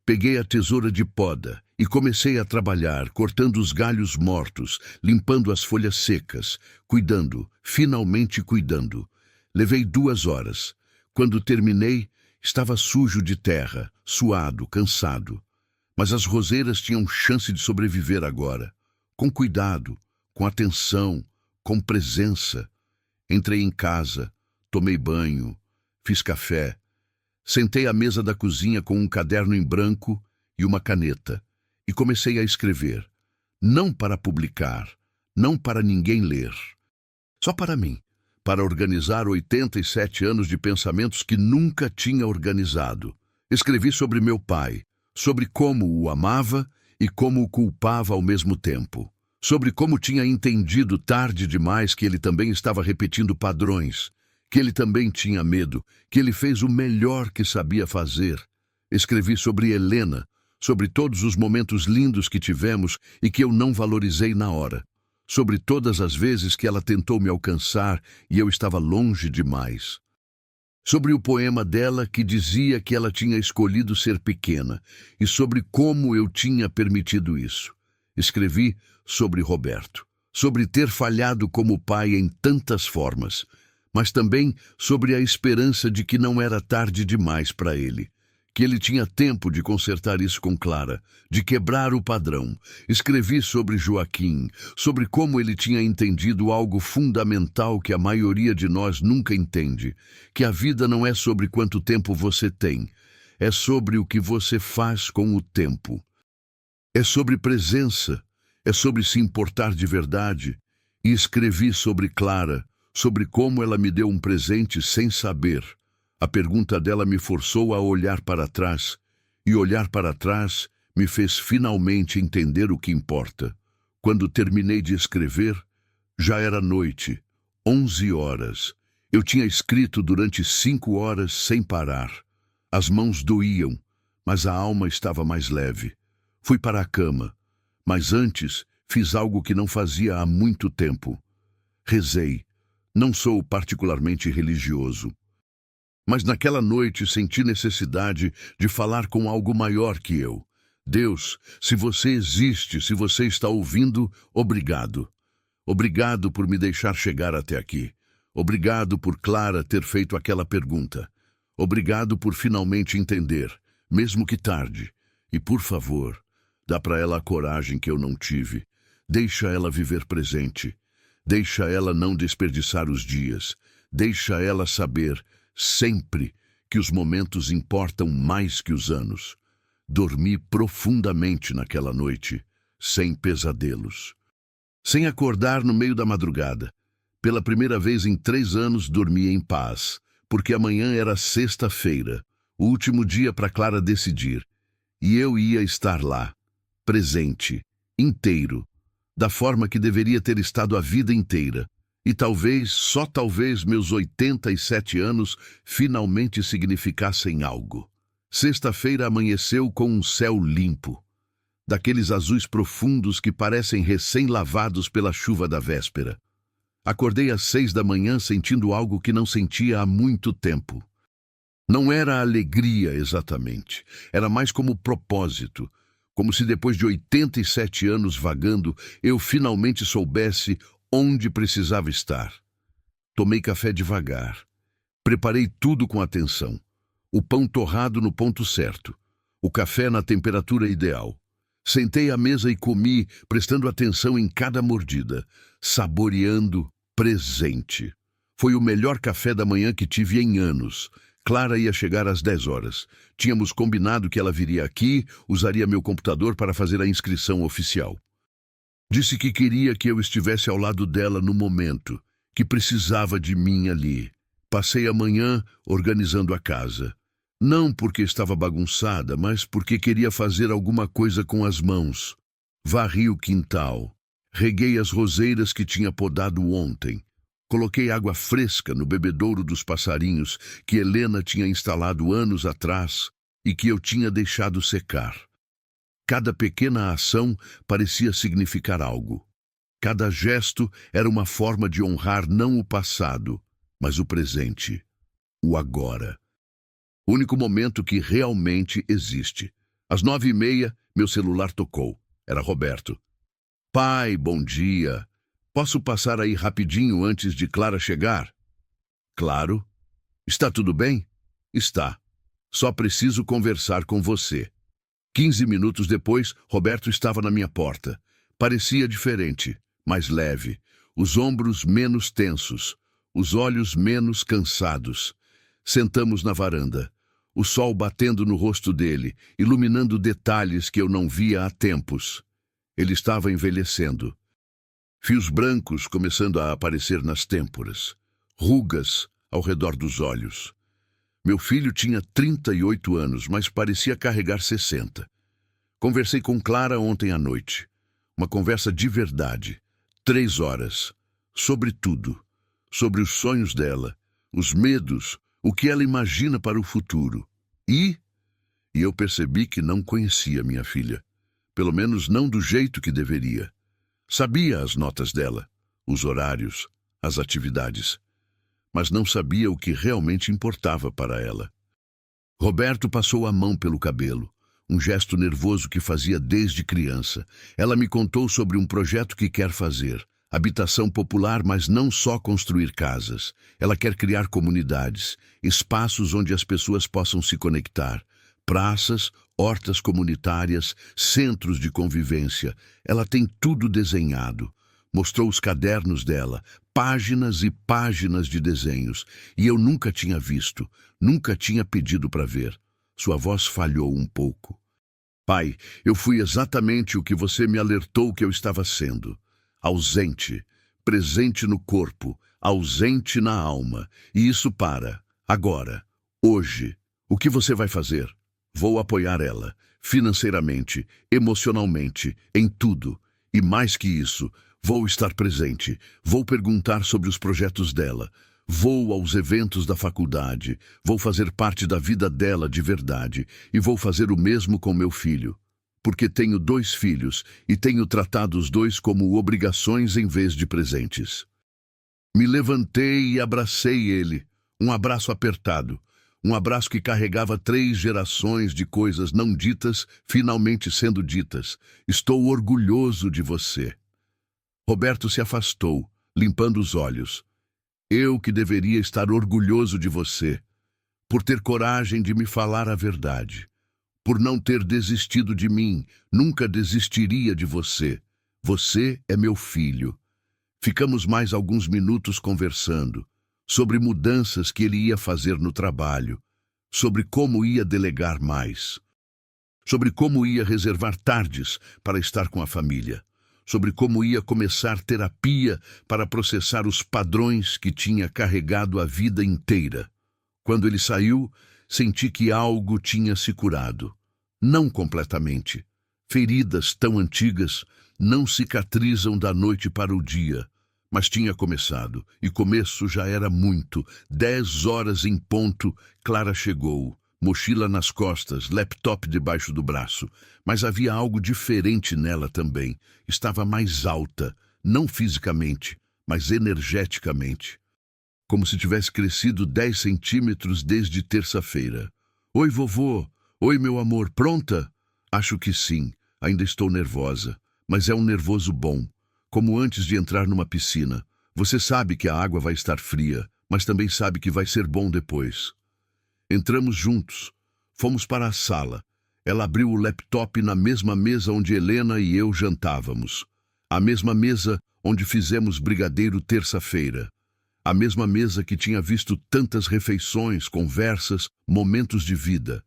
Peguei a tesoura de poda e comecei a trabalhar, cortando os galhos mortos, limpando as folhas secas, cuidando, finalmente cuidando. Levei 2 horas. Quando terminei, estava sujo de terra, suado, cansado. Mas as roseiras tinham chance de sobreviver agora. Com cuidado, com atenção, com presença. Entrei em casa, tomei banho, fiz café. Sentei à mesa da cozinha com um caderno em branco e uma caneta e comecei a escrever. Não para publicar, não para ninguém ler. Só para mim, para organizar 87 anos de pensamentos que nunca tinha organizado. Escrevi sobre meu pai, sobre como o amava e como o culpava ao mesmo tempo. Sobre como tinha entendido tarde demais que ele também estava repetindo padrões, que ele também tinha medo, que ele fez o melhor que sabia fazer. Escrevi sobre Helena, sobre todos os momentos lindos que tivemos e que eu não valorizei na hora. Sobre todas as vezes que ela tentou me alcançar e eu estava longe demais. Sobre o poema dela que dizia que ela tinha escolhido ser pequena e sobre como eu tinha permitido isso. Escrevi sobre Roberto, sobre ter falhado como pai em tantas formas, mas também sobre a esperança de que não era tarde demais para ele, que ele tinha tempo de consertar isso com Clara, de quebrar o padrão. Escrevi sobre Joaquim, sobre como ele tinha entendido algo fundamental que a maioria de nós nunca entende, que a vida não é sobre quanto tempo você tem, é sobre o que você faz com o tempo. É sobre presença, é sobre se importar de verdade. E escrevi sobre Clara, sobre como ela me deu um presente sem saber. A pergunta dela me forçou a olhar para trás, e olhar para trás me fez finalmente entender o que importa. Quando terminei de escrever, já era noite, 11 horas. Eu tinha escrito durante 5 horas sem parar. As mãos doíam, mas a alma estava mais leve. Fui para a cama, mas antes fiz algo que não fazia há muito tempo. Rezei. Não sou particularmente religioso. Mas naquela noite senti necessidade de falar com algo maior que eu. Deus, se você existe, se você está ouvindo, obrigado. Obrigado por me deixar chegar até aqui. Obrigado por Clara ter feito aquela pergunta. Obrigado por finalmente entender, mesmo que tarde. E por favor, dá para ela a coragem que eu não tive. Deixa ela viver presente. Deixa ela não desperdiçar os dias. Deixa ela saber sempre que os momentos importam mais que os anos. Dormi profundamente naquela noite, sem pesadelos. Sem acordar no meio da madrugada. Pela primeira vez em 3 anos dormi em paz, porque amanhã era sexta-feira, o último dia para Clara decidir. E eu ia estar lá, presente, inteiro, da forma que deveria ter estado a vida inteira. E talvez, só talvez, meus 87 anos finalmente significassem algo. Sexta-feira amanheceu com um céu limpo, daqueles azuis profundos que parecem recém-lavados pela chuva da véspera. Acordei às 6 da manhã sentindo algo que não sentia há muito tempo. Não era alegria exatamente, era mais como propósito, como se depois de 87 anos vagando, eu finalmente soubesse onde precisava estar. Tomei café devagar, preparei tudo com atenção. O pão torrado no ponto certo, o café na temperatura ideal. Sentei à mesa e comi, prestando atenção em cada mordida, saboreando presente. Foi o melhor café da manhã que tive em anos. Clara ia chegar às 10 horas. Tínhamos combinado que ela viria aqui, usaria meu computador para fazer a inscrição oficial. Disse que queria que eu estivesse ao lado dela no momento, que precisava de mim ali. Passei a manhã organizando a casa. Não porque estava bagunçada, mas porque queria fazer alguma coisa com as mãos. Varri o quintal. Reguei as roseiras que tinha podado ontem. Coloquei água fresca no bebedouro dos passarinhos que Helena tinha instalado anos atrás e que eu tinha deixado secar. Cada pequena ação parecia significar algo. Cada gesto era uma forma de honrar não o passado, mas o presente, o agora. O único momento que realmente existe. Às 9h30, meu celular tocou. Era Roberto. Pai, bom dia. Posso passar aí rapidinho antes de Clara chegar? Claro. Está tudo bem? Está. Só preciso conversar com você. 15 minutos depois, Roberto estava na minha porta. Parecia diferente, mais leve, os ombros menos tensos, os olhos menos cansados. Sentamos na varanda, o sol batendo no rosto dele, iluminando detalhes que eu não via há tempos. Ele estava envelhecendo. Fios brancos começando a aparecer nas têmporas, rugas ao redor dos olhos. Meu filho tinha 38 anos, mas parecia carregar 60. Conversei com Clara ontem à noite. Uma conversa de verdade. 3 horas. Sobre tudo. Sobre os sonhos dela, os medos, o que ela imagina para o futuro. E eu percebi que não conhecia minha filha. Pelo menos não do jeito que deveria. Sabia as notas dela, os horários, as atividades, mas não sabia o que realmente importava para ela. Roberto passou a mão pelo cabelo, um gesto nervoso que fazia desde criança. Ela me contou sobre um projeto que quer fazer, habitação popular, mas não só construir casas. Ela quer criar comunidades, espaços onde as pessoas possam se conectar, praças, hortas comunitárias, centros de convivência. Ela tem tudo desenhado. Mostrou os cadernos dela, páginas e páginas de desenhos, e eu nunca tinha visto, nunca tinha pedido para ver. Sua voz falhou um pouco. Pai, eu fui exatamente o que você me alertou que eu estava sendo. Ausente, presente no corpo, ausente na alma. E isso para, agora, hoje. O que você vai fazer? Vou apoiar ela, financeiramente, emocionalmente, em tudo. E mais que isso, vou estar presente, vou perguntar sobre os projetos dela, vou aos eventos da faculdade, vou fazer parte da vida dela de verdade e vou fazer o mesmo com meu filho. Porque tenho 2 filhos e tenho tratado os 2 como obrigações em vez de presentes. Me levantei e abracei ele, um abraço apertado. Um abraço que carregava 3 gerações de coisas não ditas, finalmente sendo ditas. Estou orgulhoso de você. Roberto se afastou, limpando os olhos. Eu que deveria estar orgulhoso de você, por ter coragem de me falar a verdade, por não ter desistido de mim, nunca desistiria de você. Você é meu filho. Ficamos mais alguns minutos conversando, sobre mudanças que ele ia fazer no trabalho, sobre como ia delegar mais, sobre como ia reservar tardes para estar com a família, sobre como ia começar terapia para processar os padrões que tinha carregado a vida inteira. Quando ele saiu, senti que algo tinha se curado. Não completamente. Feridas tão antigas não cicatrizam da noite para o dia, Mas tinha começado, e começo já era muito. 10 horas em ponto, Clara chegou. Mochila nas costas, laptop debaixo do braço. Mas havia algo diferente nela também. Estava mais alta, não fisicamente, mas energeticamente. Como se tivesse crescido 10 centímetros desde terça-feira. Oi, vovô. Oi, meu amor. Pronta? Acho que sim. Ainda estou nervosa. Mas é um nervoso bom. Como antes de entrar numa piscina. Você sabe que a água vai estar fria, mas também sabe que vai ser bom depois. Entramos juntos. Fomos para a sala. Ela abriu o laptop na mesma mesa onde Helena e eu jantávamos. A mesma mesa onde fizemos brigadeiro terça-feira. A mesma mesa que tinha visto tantas refeições, conversas, momentos de vida.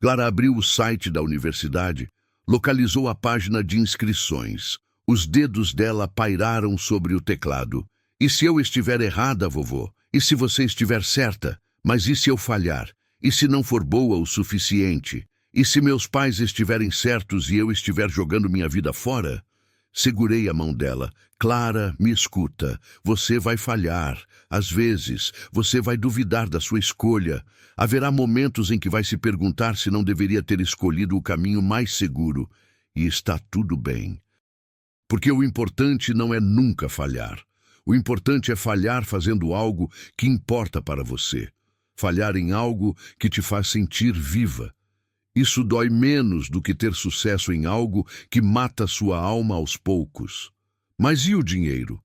Clara abriu o site da universidade, localizou a página de inscrições. Os dedos dela pairaram sobre o teclado. E se eu estiver errada, vovô? E se você estiver certa? Mas e se eu falhar? E se não for boa o suficiente? E se meus pais estiverem certos e eu estiver jogando minha vida fora? Segurei a mão dela. Clara, me escuta. Você vai falhar. Às vezes, você vai duvidar da sua escolha. Haverá momentos em que vai se perguntar se não deveria ter escolhido o caminho mais seguro. E está tudo bem. Porque o importante não é nunca falhar. O importante é falhar fazendo algo que importa para você. Falhar em algo que te faz sentir viva. Isso dói menos do que ter sucesso em algo que mata sua alma aos poucos. Mas e o dinheiro?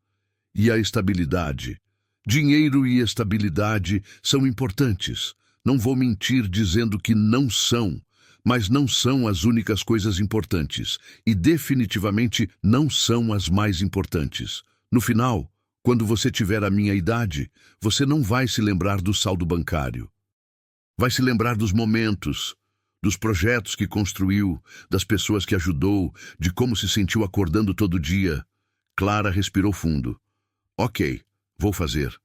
E a estabilidade? Dinheiro e estabilidade são importantes. Não vou mentir dizendo que não são, mas não são as únicas coisas importantes. E definitivamente não são as mais importantes. No final, quando você tiver a minha idade, você não vai se lembrar do saldo bancário. Vai se lembrar dos momentos, dos projetos que construiu, das pessoas que ajudou, de como se sentiu acordando todo dia. Clara respirou fundo. Ok, vou fazer.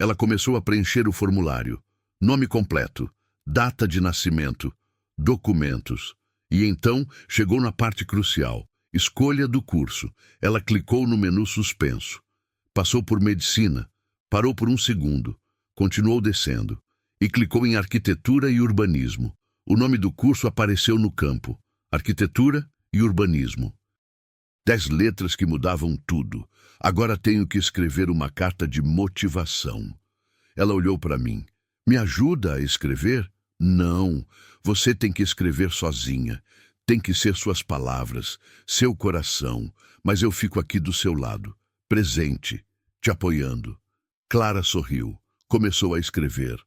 Ela começou a preencher o formulário. Nome completo, data de nascimento, documentos. E então chegou na parte crucial, escolha do curso. Ela clicou no menu suspenso. Passou por medicina, parou por um segundo, continuou descendo e clicou em arquitetura e urbanismo. O nome do curso apareceu no campo, arquitetura e urbanismo. 10 letras que mudavam tudo. Agora tenho que escrever uma carta de motivação. Ela olhou para mim. Me ajuda a escrever? Não, você tem que escrever sozinha. Tem que ser suas palavras, seu coração, mas eu fico aqui do seu lado, presente, te apoiando. Clara sorriu, começou a escrever.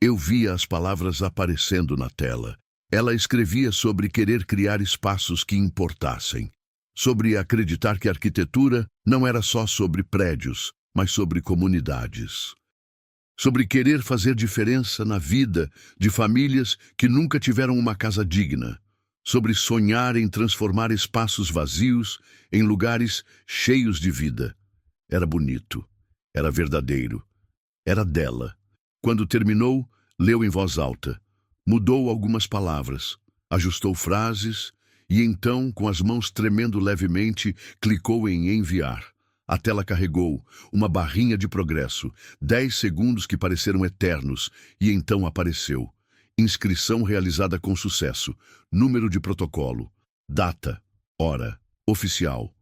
Eu via as palavras aparecendo na tela. Ela escrevia sobre querer criar espaços que importassem, sobre acreditar que a arquitetura não era só sobre prédios, mas sobre comunidades. Sobre querer fazer diferença na vida de famílias que nunca tiveram uma casa digna. Sobre sonhar em transformar espaços vazios em lugares cheios de vida. Era bonito, era verdadeiro, era dela. Quando terminou, leu em voz alta. Mudou algumas palavras, ajustou frases e então, com as mãos tremendo levemente, clicou em enviar. A tela carregou, uma barrinha de progresso, 10 segundos que pareceram eternos, e então apareceu. Inscrição realizada com sucesso, número de protocolo, data, hora, oficial.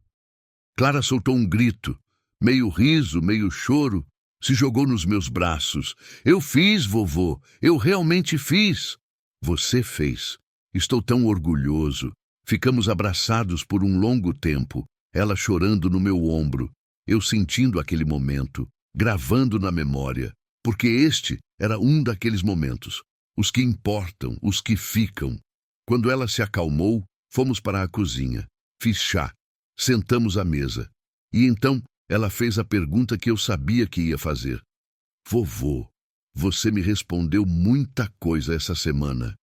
Clara soltou um grito, meio riso, meio choro, se jogou nos meus braços. Eu fiz, vovô, eu realmente fiz. Você fez. Estou tão orgulhoso. Ficamos abraçados por um longo tempo, ela chorando no meu ombro. Eu sentindo aquele momento, gravando na memória, porque este era um daqueles momentos, os que importam, os que ficam. Quando ela se acalmou, fomos para a cozinha. Fiz chá, sentamos à mesa. E então ela fez a pergunta que eu sabia que ia fazer. Vovô, você me respondeu muita coisa essa semana.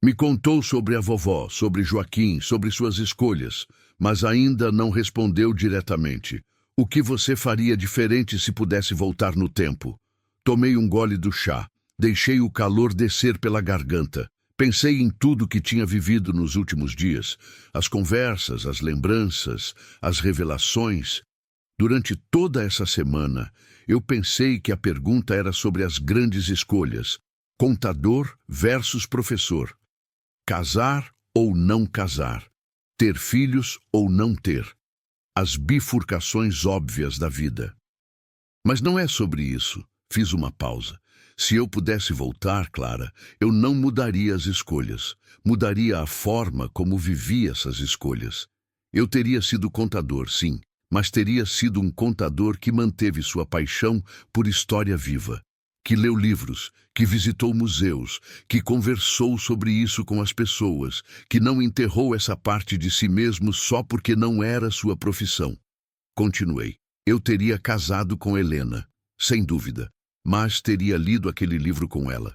Me contou sobre a vovó, sobre Joaquim, sobre suas escolhas, mas ainda não respondeu diretamente. O que você faria diferente se pudesse voltar no tempo? Tomei um gole do chá. Deixei o calor descer pela garganta. Pensei em tudo que tinha vivido nos últimos dias. As conversas, as lembranças, as revelações. Durante toda essa semana, eu pensei que a pergunta era sobre as grandes escolhas: contador versus professor, casar ou não casar, ter filhos ou não ter, as bifurcações óbvias da vida. Mas não é sobre isso. Fiz uma pausa. Se eu pudesse voltar, Clara, eu não mudaria as escolhas. Mudaria a forma como vivi essas escolhas. Eu teria sido contador, sim, mas teria sido um contador que manteve sua paixão por história viva, que leu livros, que visitou museus, que conversou sobre isso com as pessoas, que não enterrou essa parte de si mesmo só porque não era sua profissão. Continuei. Eu teria casado com Helena, sem dúvida, mas teria lido aquele livro com ela.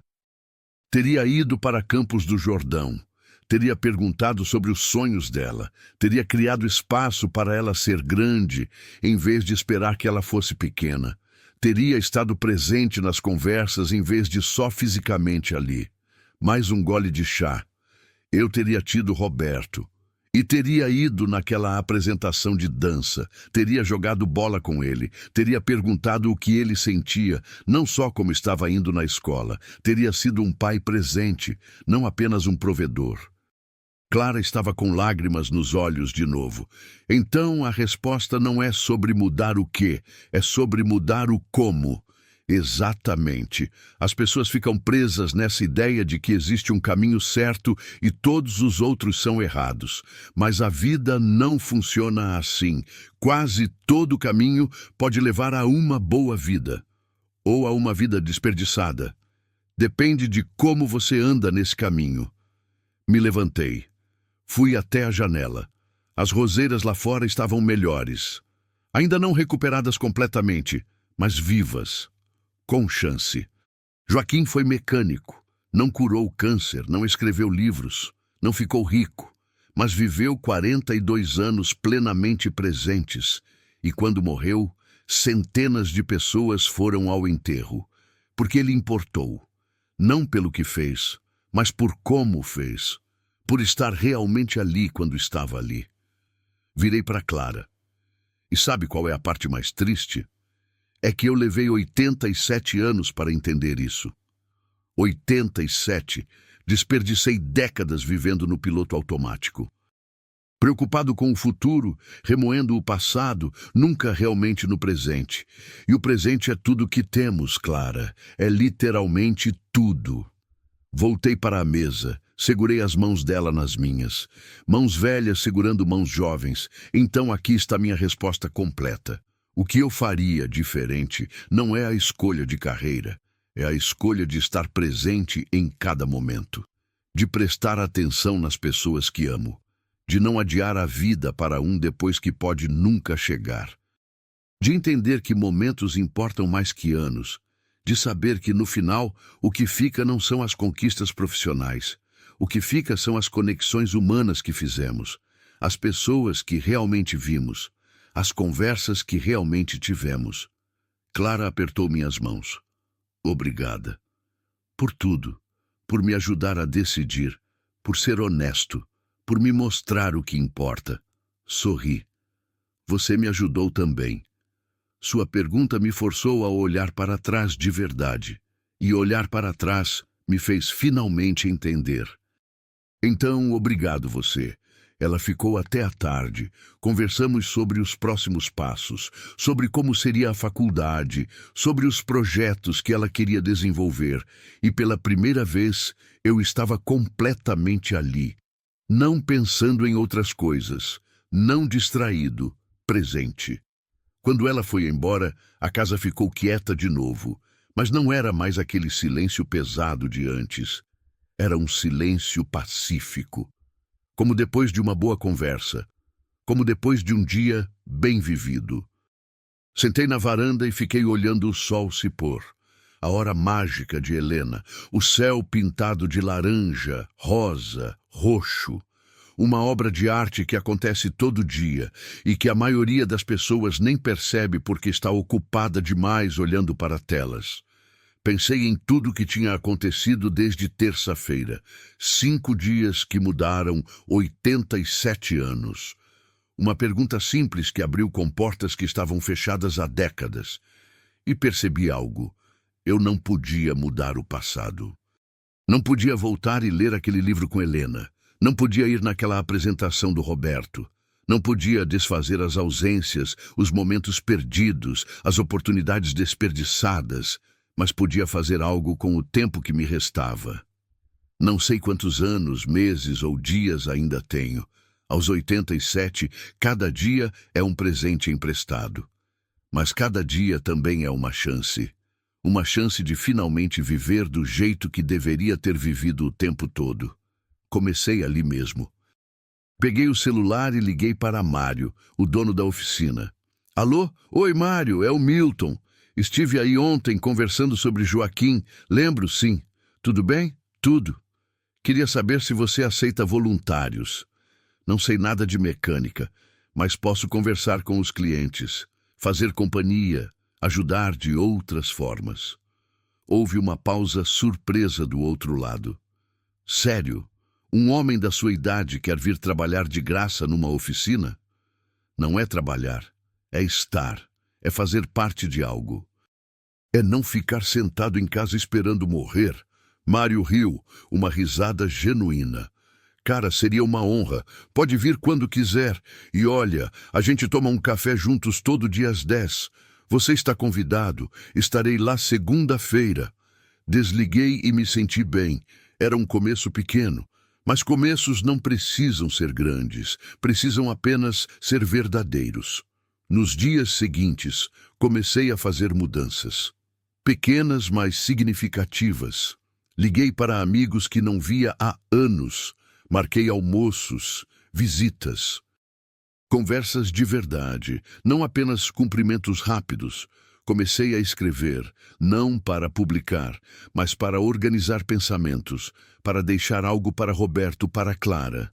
Teria ido para Campos do Jordão, teria perguntado sobre os sonhos dela, teria criado espaço para ela ser grande, em vez de esperar que ela fosse pequena. Teria estado presente nas conversas em vez de só fisicamente ali. Mais um gole de chá. Eu teria tido Roberto. E teria ido naquela apresentação de dança, teria jogado bola com ele, teria perguntado o que ele sentia, não só como estava indo na escola, teria sido um pai presente, não apenas um provedor. Clara estava com lágrimas nos olhos de novo. Então a resposta não é sobre mudar o quê, é sobre mudar o como. Exatamente. As pessoas ficam presas nessa ideia de que existe um caminho certo e todos os outros são errados. Mas a vida não funciona assim. Quase todo caminho pode levar a uma boa vida, ou a uma vida desperdiçada. Depende de como você anda nesse caminho. Me levantei. Fui até a janela. As roseiras lá fora estavam melhores. Ainda não recuperadas completamente, mas vivas. Com chance. Joaquim foi mecânico, não curou o câncer, não escreveu livros, não ficou rico, mas viveu 42 anos plenamente presentes. E quando morreu, centenas de pessoas foram ao enterro, porque ele importou, não pelo que fez, mas por como fez, por estar realmente ali quando estava ali. Virei para Clara. E sabe qual é a parte mais triste? É que eu levei 87 anos para entender isso. 87. Desperdicei décadas vivendo no piloto automático. Preocupado com o futuro, remoendo o passado, nunca realmente no presente. E o presente é tudo que temos, Clara. É literalmente tudo. Voltei para a mesa, segurei as mãos dela nas minhas. Mãos velhas segurando mãos jovens. Então aqui está minha resposta completa. O que eu faria diferente não é a escolha de carreira, é a escolha de estar presente em cada momento, de prestar atenção nas pessoas que amo, de não adiar a vida para um depois que pode nunca chegar, de entender que momentos importam mais que anos, de saber que no final o que fica não são as conquistas profissionais, o que fica são as conexões humanas que fizemos, as pessoas que realmente vimos, as conversas que realmente tivemos. Clara apertou minhas mãos. Obrigada. Por tudo. Por me ajudar a decidir. Por ser honesto. Por me mostrar o que importa. Sorri. Você me ajudou também. Sua pergunta me forçou a olhar para trás de verdade. E olhar para trás me fez finalmente entender. Então, obrigado você. Ela ficou até a tarde. Conversamos sobre os próximos passos, sobre como seria a faculdade, sobre os projetos que ela queria desenvolver. E pela primeira vez, eu estava completamente ali. Não pensando em outras coisas, não distraído, presente. Quando ela foi embora, a casa ficou quieta de novo. Mas não era mais aquele silêncio pesado de antes. Era um silêncio pacífico. Como depois de uma boa conversa, como depois de um dia bem vivido. Sentei na varanda e fiquei olhando o sol se pôr, a hora mágica de Helena, o céu pintado de laranja, rosa, roxo, uma obra de arte que acontece todo dia e que a maioria das pessoas nem percebe porque está ocupada demais olhando para telas. Pensei em tudo que tinha acontecido desde terça-feira. 5 dias que mudaram 87 anos. Uma pergunta simples que abriu comportas que estavam fechadas há décadas. E percebi algo. Eu não podia mudar o passado. Não podia voltar e ler aquele livro com Helena. Não podia ir naquela apresentação do Roberto. Não podia desfazer as ausências, os momentos perdidos, as oportunidades desperdiçadas, mas podia fazer algo com o tempo que me restava. Não sei quantos anos, meses ou dias ainda tenho. Aos 87, cada dia é um presente emprestado. Mas cada dia também é uma chance. Uma chance de finalmente viver do jeito que deveria ter vivido o tempo todo. Comecei ali mesmo. Peguei o celular e liguei para Mário, o dono da oficina. Alô? Oi, Mário, é o Milton. Estive aí ontem conversando sobre Joaquim. Lembro, sim. Tudo bem? Tudo. Queria saber se você aceita voluntários. Não sei nada de mecânica, mas posso conversar com os clientes, fazer companhia, ajudar de outras formas. Houve uma pausa surpresa do outro lado. Sério? Um homem da sua idade quer vir trabalhar de graça numa oficina? Não é trabalhar, é estar, é fazer parte de algo. É não ficar sentado em casa esperando morrer. Mário riu, uma risada genuína. Cara, seria uma honra. Pode vir quando quiser. E olha, a gente toma um café juntos todo dia às 10. Você está convidado. Estarei lá segunda-feira. Desliguei e me senti bem. Era um começo pequeno. Mas começos não precisam ser grandes, precisam apenas ser verdadeiros. Nos dias seguintes, comecei a fazer mudanças. Pequenas, mas significativas. Liguei para amigos que não via há anos. Marquei almoços, visitas. Conversas de verdade, não apenas cumprimentos rápidos. Comecei a escrever, não para publicar, mas para organizar pensamentos, para deixar algo para Roberto, para Clara.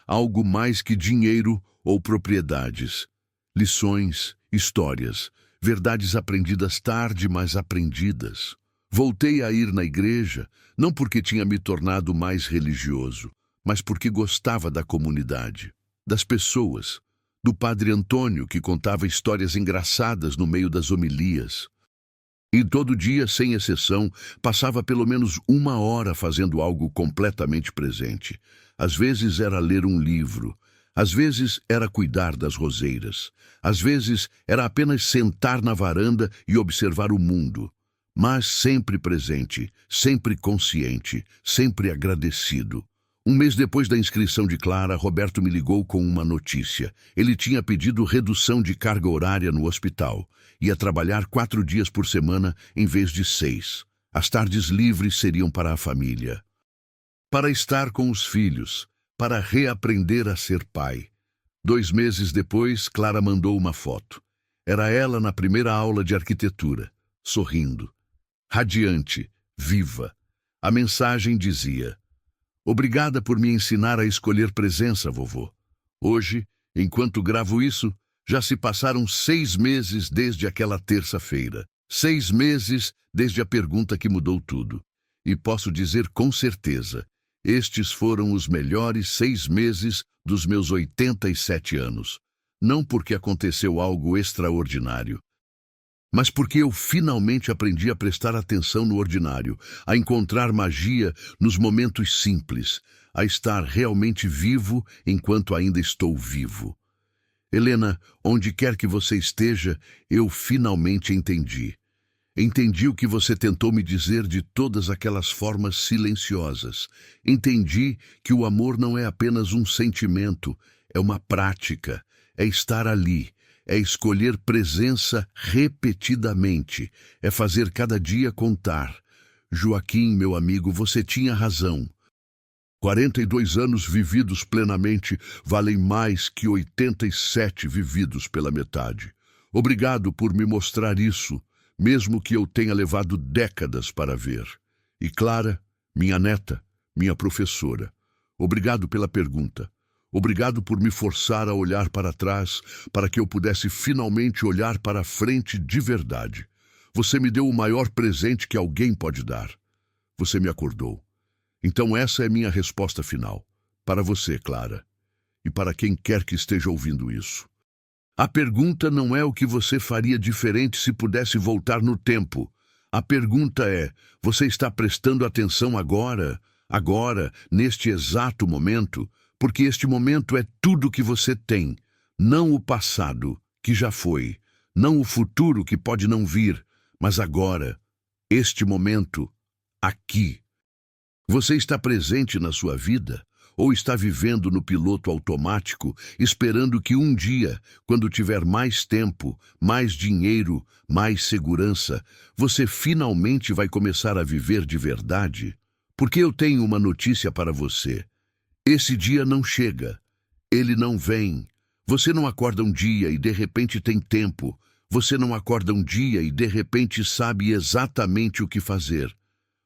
Algo mais que dinheiro ou propriedades. Lições, histórias, verdades aprendidas tarde, mas aprendidas. Voltei a ir na igreja, não porque tinha me tornado mais religioso, mas porque gostava da comunidade, das pessoas. Do padre Antônio, que contava histórias engraçadas no meio das homilias. E todo dia, sem exceção, passava pelo menos 1 hora fazendo algo completamente presente. Às vezes era ler um livro, às vezes era cuidar das roseiras, às vezes era apenas sentar na varanda e observar o mundo. Mas sempre presente, sempre consciente, sempre agradecido. Um mês depois da inscrição de Clara, Roberto me ligou com uma notícia. Ele tinha pedido redução de carga horária no hospital. Ia trabalhar 4 dias por semana em vez de 6. As tardes livres seriam para a família. Para estar com os filhos, para reaprender a ser pai. 2 meses depois, Clara mandou uma foto. Era ela na primeira aula de arquitetura, sorrindo. Radiante, viva. A mensagem dizia: obrigada por me ensinar a escolher presença, vovô. Hoje, enquanto gravo isso, já se passaram 6 meses desde aquela terça-feira. 6 meses desde a pergunta que mudou tudo. E posso dizer com certeza, estes foram os melhores 6 meses dos meus 87 anos. Não porque aconteceu algo extraordinário, mas porque eu finalmente aprendi a prestar atenção no ordinário, a encontrar magia nos momentos simples, a estar realmente vivo enquanto ainda estou vivo. Helena, onde quer que você esteja, eu finalmente entendi. Entendi o que você tentou me dizer de todas aquelas formas silenciosas. Entendi que o amor não é apenas um sentimento, é uma prática, é estar ali. É escolher presença repetidamente, é fazer cada dia contar. Joaquim, meu amigo, você tinha razão. 42 anos vividos plenamente valem mais que 87 vividos pela metade. Obrigado por me mostrar isso, mesmo que eu tenha levado décadas para ver. E Clara, minha neta, minha professora, obrigado pela pergunta. Obrigado por me forçar a olhar para trás, para que eu pudesse finalmente olhar para a frente de verdade. Você me deu o maior presente que alguém pode dar. Você me acordou. Então essa é minha resposta final. Para você, Clara. e para quem quer que esteja ouvindo isso. A pergunta não é o que você faria diferente se pudesse voltar no tempo. A pergunta é: você está prestando atenção agora, neste exato momento? Porque este momento é tudo que você tem, não o passado, que já foi, não o futuro que pode não vir, mas agora, este momento, aqui. Você está presente na sua vida? Ou está vivendo no piloto automático, esperando que um dia, quando tiver mais tempo, mais dinheiro, mais segurança, você finalmente vai começar a viver de verdade? Porque eu tenho uma notícia para você. Esse dia não chega. Ele não vem. Você não acorda um dia e de repente tem tempo. Você não acorda um dia e de repente sabe exatamente o que fazer.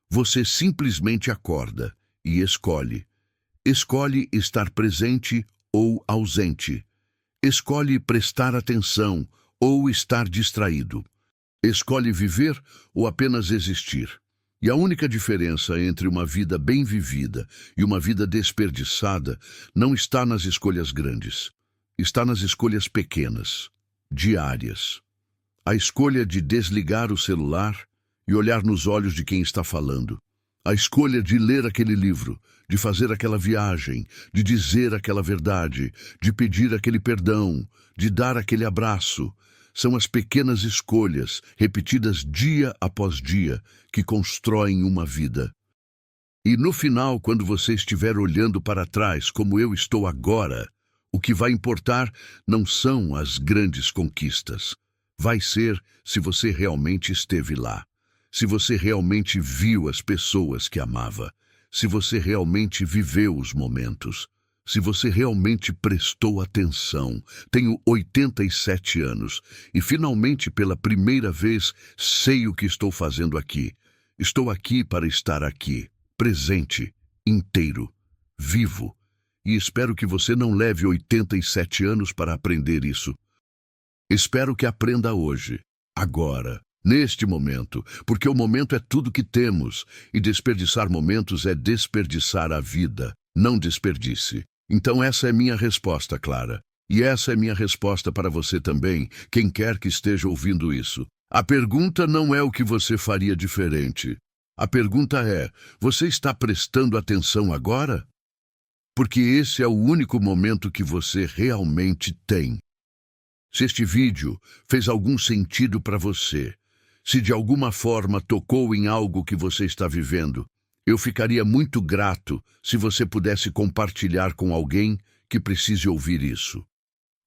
Você simplesmente acorda e escolhe. Escolhe estar presente ou ausente. Escolhe prestar atenção ou estar distraído. Escolhe viver ou apenas existir. E a única diferença entre uma vida bem vivida e uma vida desperdiçada não está nas escolhas grandes. Está nas escolhas pequenas, diárias. A escolha de desligar o celular e olhar nos olhos de quem está falando. A escolha de ler aquele livro, de fazer aquela viagem, de dizer aquela verdade, de pedir aquele perdão, de dar aquele abraço. São as pequenas escolhas, repetidas dia após dia, que constroem uma vida. E no final, quando você estiver olhando para trás, como eu estou agora, o que vai importar não são as grandes conquistas. Vai ser se você realmente esteve lá. Se você realmente viu as pessoas que amava, se você realmente viveu os momentos, se você realmente prestou atenção. Tenho 87 anos e finalmente pela primeira vez sei o que estou fazendo aqui. Estou aqui para estar aqui, presente, inteiro, vivo. E espero que você não leve 87 anos para aprender isso. Espero que aprenda hoje, agora. Neste momento, porque o momento é tudo que temos, e desperdiçar momentos é desperdiçar a vida, não desperdice. Então essa é minha resposta, Clara. E essa é minha resposta para você também, quem quer que esteja ouvindo isso. A pergunta não é o que você faria diferente. A pergunta é: você está prestando atenção agora? Porque esse é o único momento que você realmente tem. Se este vídeo fez algum sentido para você, se de alguma forma tocou em algo que você está vivendo, eu ficaria muito grato se você pudesse compartilhar com alguém que precise ouvir isso.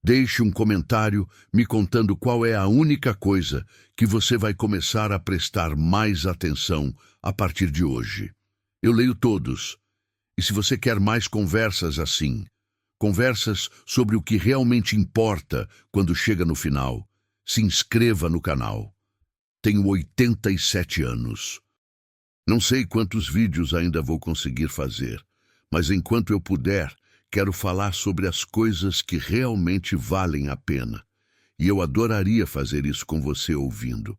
Deixe um comentário me contando qual é a única coisa que você vai começar a prestar mais atenção a partir de hoje. Eu leio todos. E se você quer mais conversas assim, conversas sobre o que realmente importa quando chega no final, se inscreva no canal. Tenho 87 anos. Não sei quantos vídeos ainda vou conseguir fazer, mas enquanto eu puder, quero falar sobre as coisas que realmente valem a pena. E eu adoraria fazer isso com você ouvindo.